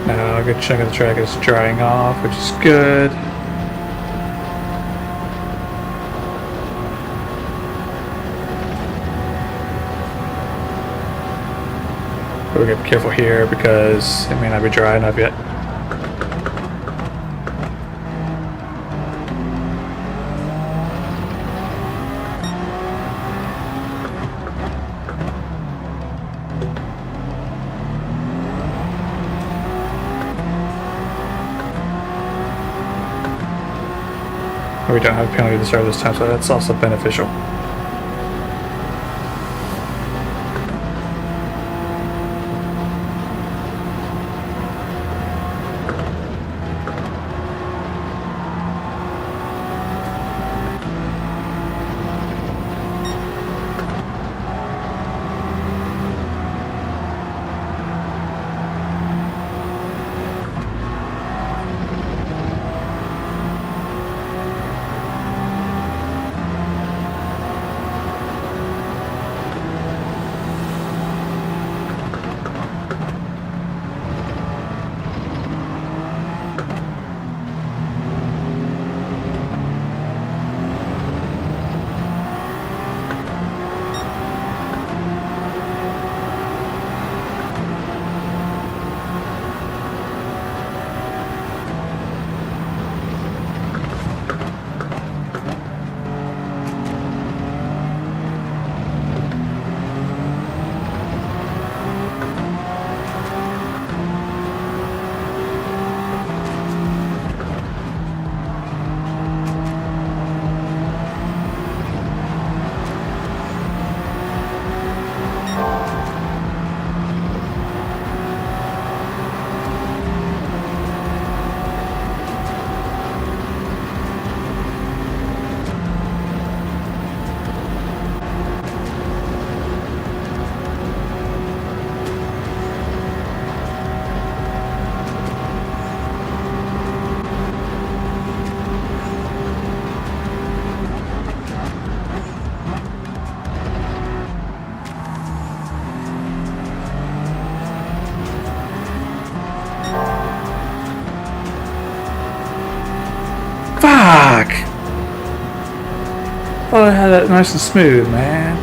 Now a good chunk of the track is drying off, which is good. We're gonna be careful here because it may not be dry enough yet. We don't have a penalty to start this time, so that's also beneficial. Fuck! Thought I had that nice and smooth, man.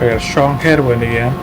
I got a strong headwind again.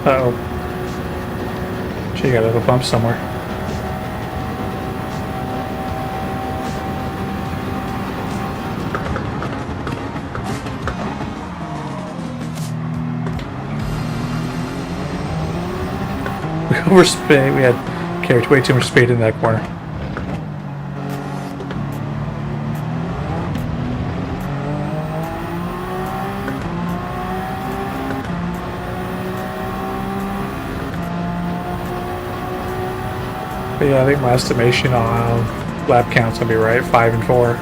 Uh-oh. She got a little bump somewhere. We oversped. We had carried way too much speed in that corner. But yeah, I think my estimation on lap count's gonna be right, 5 and 4.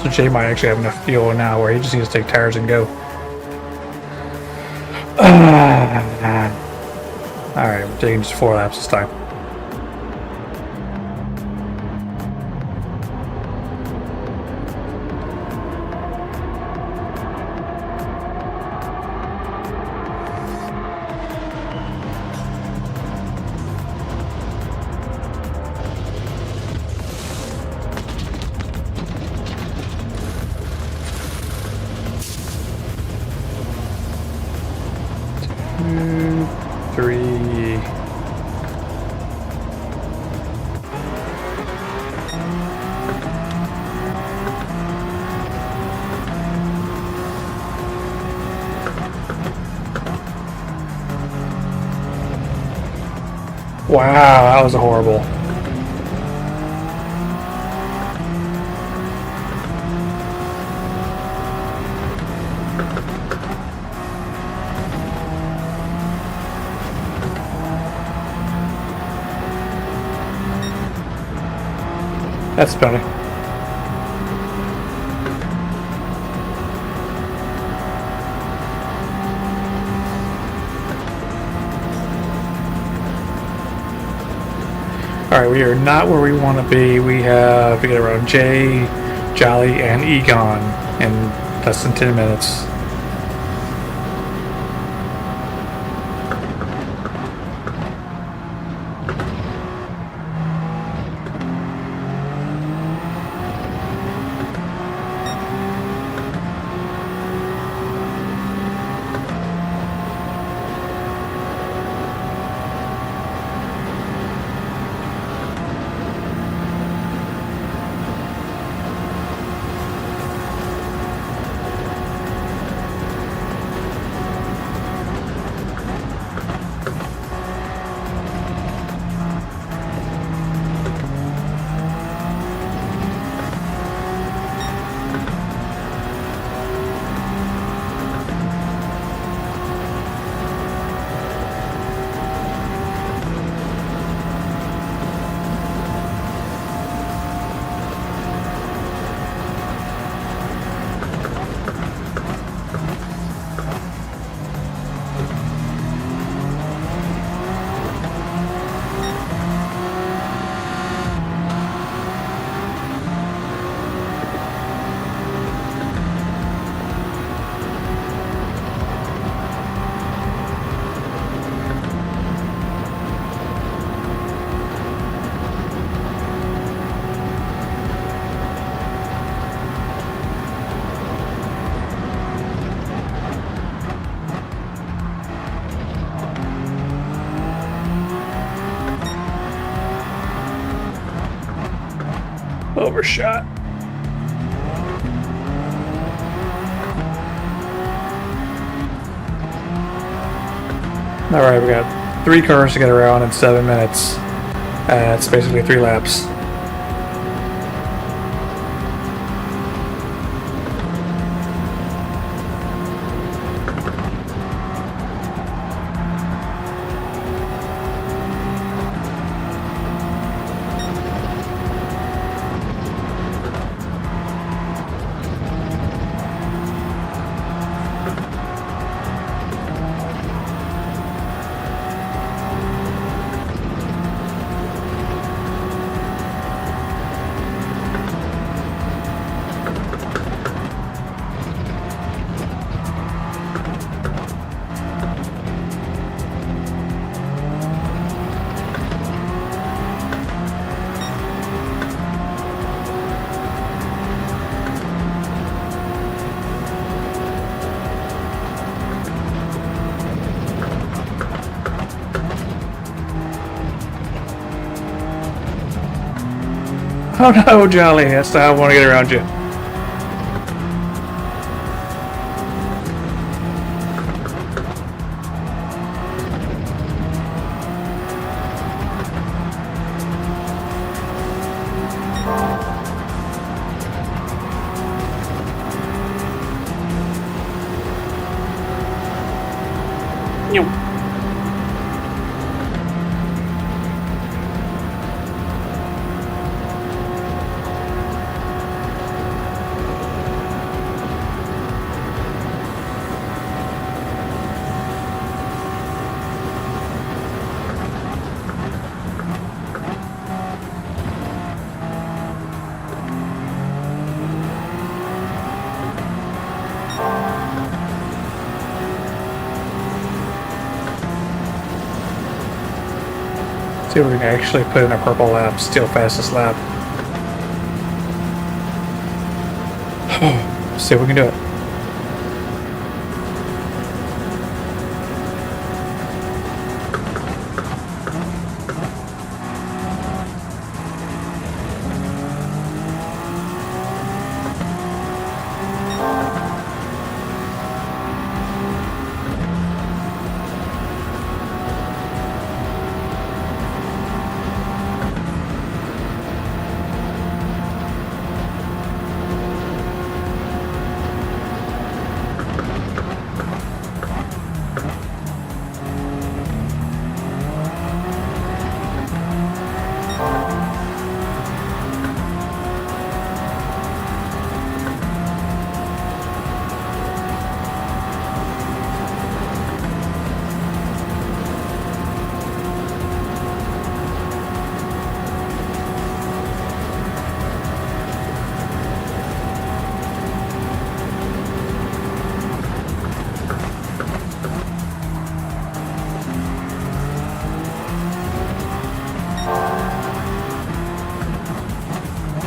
So Jay might actually have enough fuel now where he just needs to take tires and go. Alright, we're taking just 4 laps this time. Wow, that was horrible. That's funny. Alright, we are not where we want to be. We got around Jay, Jolly, and Egon in less than 10 minutes. Overshot. Alright, we got 3 cars to get around in 7 minutes. It's basically 3 laps. Oh no, Jolly, that's not how I want to get around you. Yo. See if we can actually put in a purple lap, steal fastest lap. See if we can do it.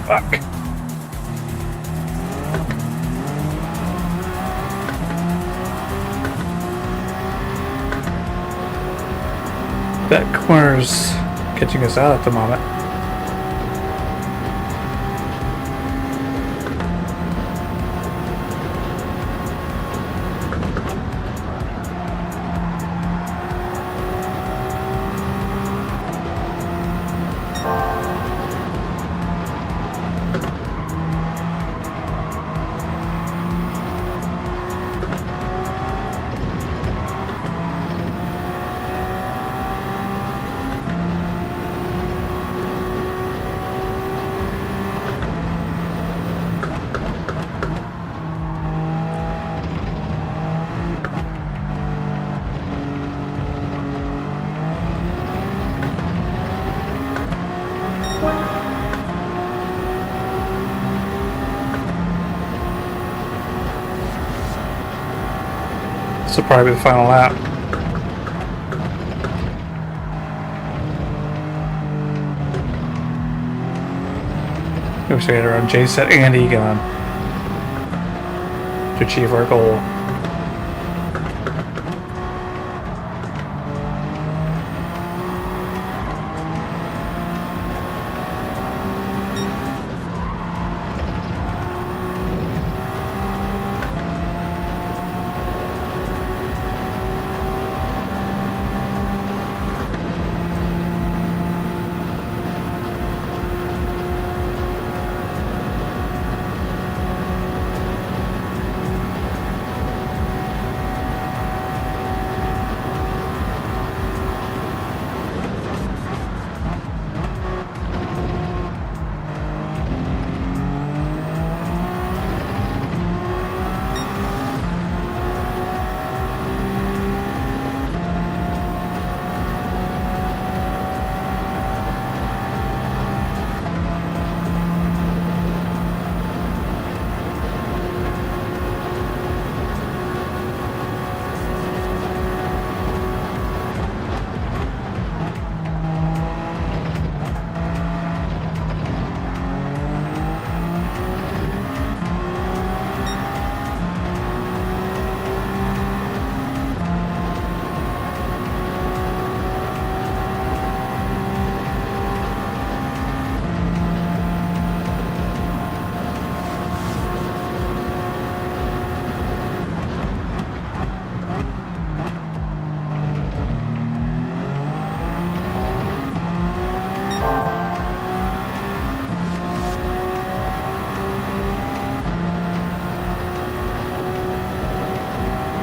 Fuck. That corner's catching us out at the moment. This will probably be the final lap. We wish we had around J-Set and Egon to achieve our goal.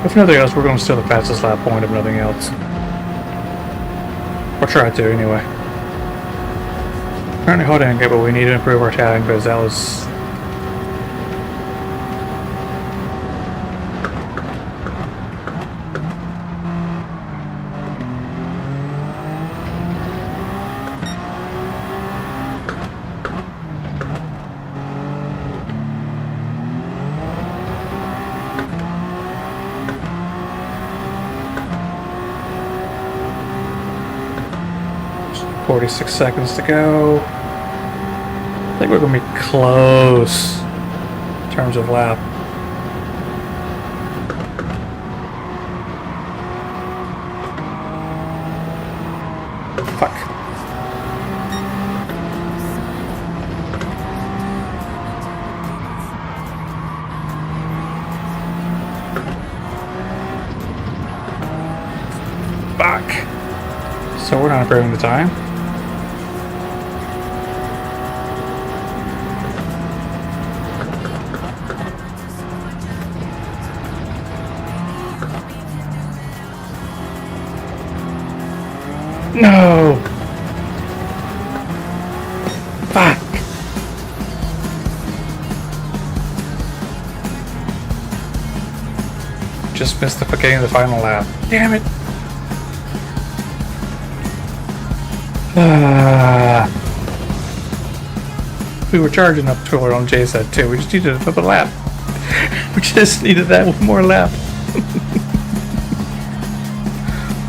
If nothing else, we're going to steal the fastest lap point if nothing else. Or try to, anyway. Currently holding it, but we need to improve our time because that was... "46 seconds to go." I think we're going to be close in terms of lap. Fuck. Fuck. So we're not improving the time. No! Fuck! Just missed the getting the final lap. Damn it! We were charging up to our own J set too. We just needed another lap. We just needed that one more lap.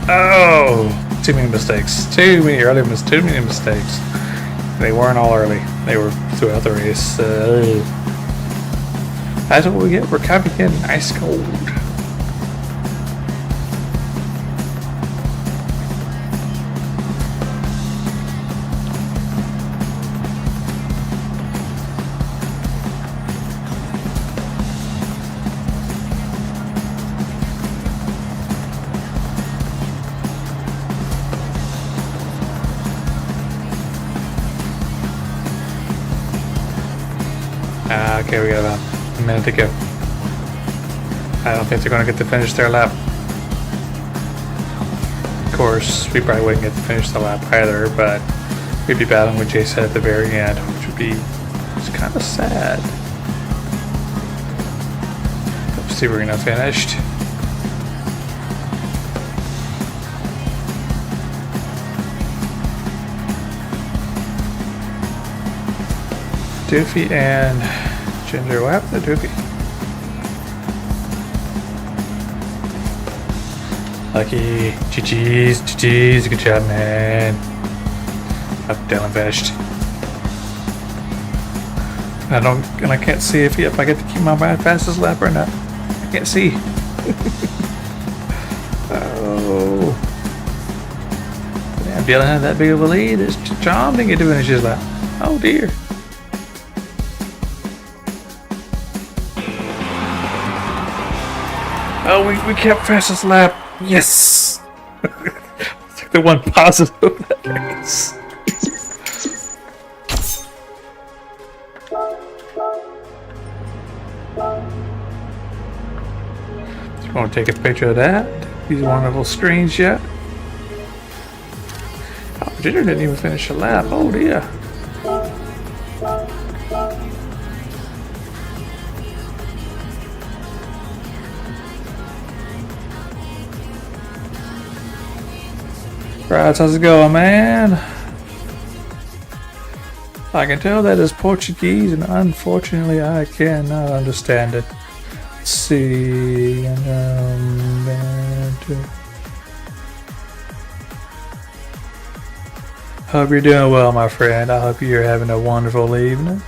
Oh! Too many mistakes. Too many mistakes. They weren't all early. They were throughout the race. That's what we get. We're coming in ice cold. Okay, we got about a minute to go. I don't think they're going to get to finish their lap. Of course, we probably wouldn't get to finish the lap either, but we'd be battling with Jason at the very end, which would be kind of sad. Let's see, we're not finished. Doofy and Ginger. What happened to Doofy? Lucky. GG's. Good job, man. Up, Dylan finished. I can't see if I get to keep my fastest lap or not. I can't see. Oh. Damn, Dylan had that big of a lead. John didn't get to finish his lap. Oh dear. Oh, we kept fastest lap. Yes! It's like the one positive of that race. Just want to take a picture of that. These wonderful screenshot. Oh, Ginger didn't even finish a lap. Oh dear. Right, how's it going, man? I can tell that is Portuguese, and unfortunately I cannot understand it. Let's see. Hope you're doing well, my friend. I hope you're having a wonderful evening.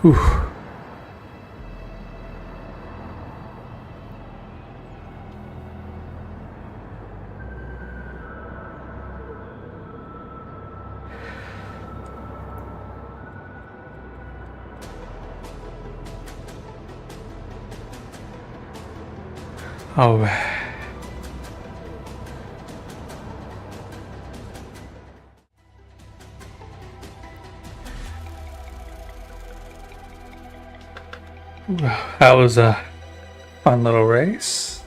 Whew. Oh. That was a fun little race.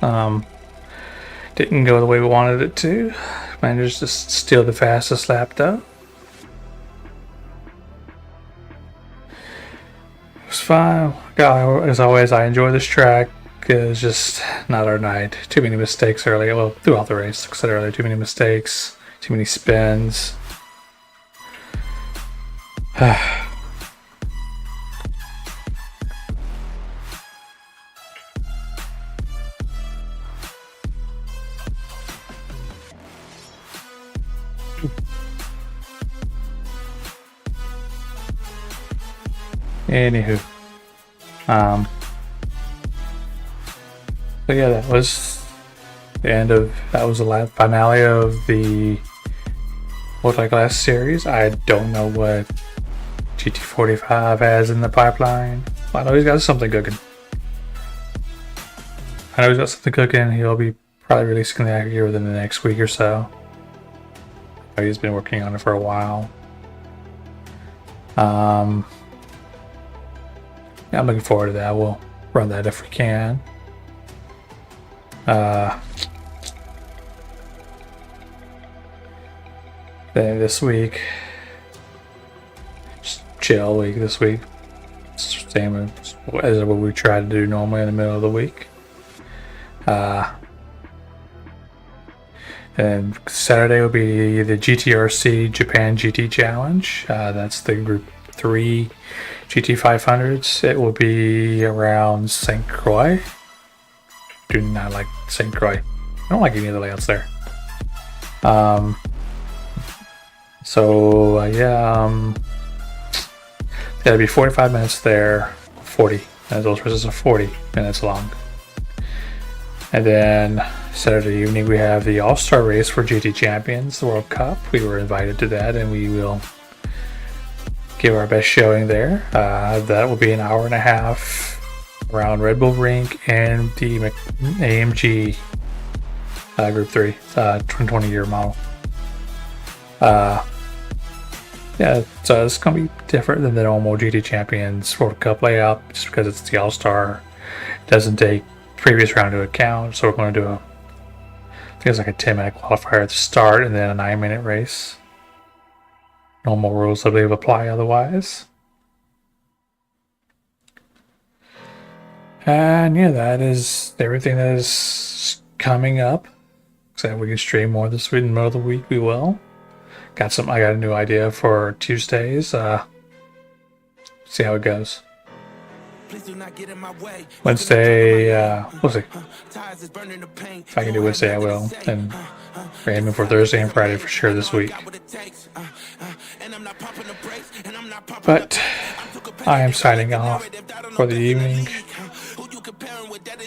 Didn't go the way we wanted it to. Managed to steal the fastest lap though. It was fun. As always, I enjoy this track. It was just not our night. Too many mistakes early. Well, throughout the race, like I said earlier, too many mistakes, too many spins. Anywho, so yeah, that was the end of, that was the finale of the Multiclass series. I don't know what GT45 has in the pipeline. I know he's got something cooking. He'll be probably releasing that here within the next week or so. He's been working on it for a while. Yeah, I'm looking forward to that. We'll run that if we can. Then this week, just chill week this week. Same as what we try to do normally in the middle of the week. And Saturday will be the GTRC Japan GT Challenge. That's the Group 3 GT500s. It will be around St. Croix. Do not like St. Croix. I don't like any of the layouts there. It'll be 45 minutes there. 40. And those races are 40 minutes long. And then Saturday evening we have the All-Star race for GT Champions, the World Cup. We were invited to that, and we will give our best showing there. That will be an hour and a half around Red Bull Rink and the AMG Group 3 2020 year model. Yeah, so it's going to be different than the normal GT Champions World Cup layout, just because it's the All-Star. It doesn't take previous round into account, so we're going to do I think it's like a 10-minute qualifier at the start and then a 9-minute race. Normal rules, I believe, apply otherwise. And yeah, that is everything that is coming up. So we can stream more this week in the middle of the week. We will. I got a new idea for Tuesdays. See how it goes. Wednesday, we'll see. If I can do Wednesday, I will. And we're aiming for Thursday and Friday for sure this week. But I am signing off for the evening.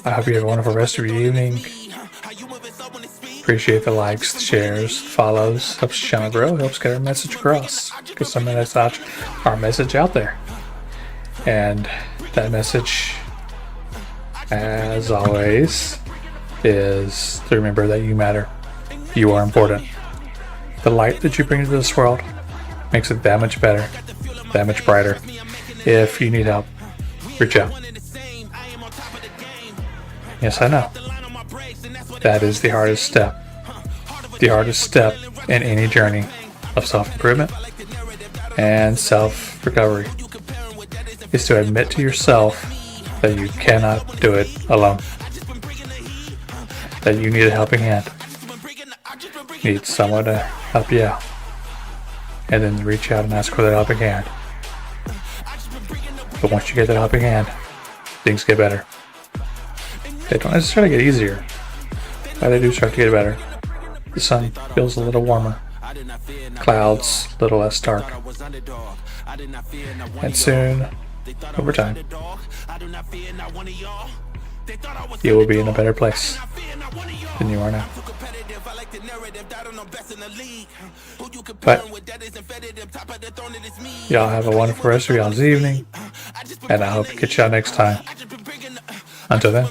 I hope you have a wonderful rest of your evening. Appreciate the likes, the shares, follows. Helps the channel grow. Helps get our message across. Get some of our message out there. And that message, as always, is to remember that you matter. You are important. The light that you bring into this world makes it that much better, that much brighter. If you need help, reach out. Yes, I know. That is the hardest step. The hardest step in any journey of self-improvement and self-recovery is to admit to yourself that you cannot do it alone. That you need a helping hand. You need someone to help you out. And then reach out and ask for that helping hand. But once you get that helping hand, things get better. They don't necessarily get easier, but they do start to get better. The sun feels a little warmer. Clouds a little less dark. And soon, over time, you will be in a better place than you are now. But y'all have a wonderful rest of y'all's evening, and I hope to catch y'all next time. Until then.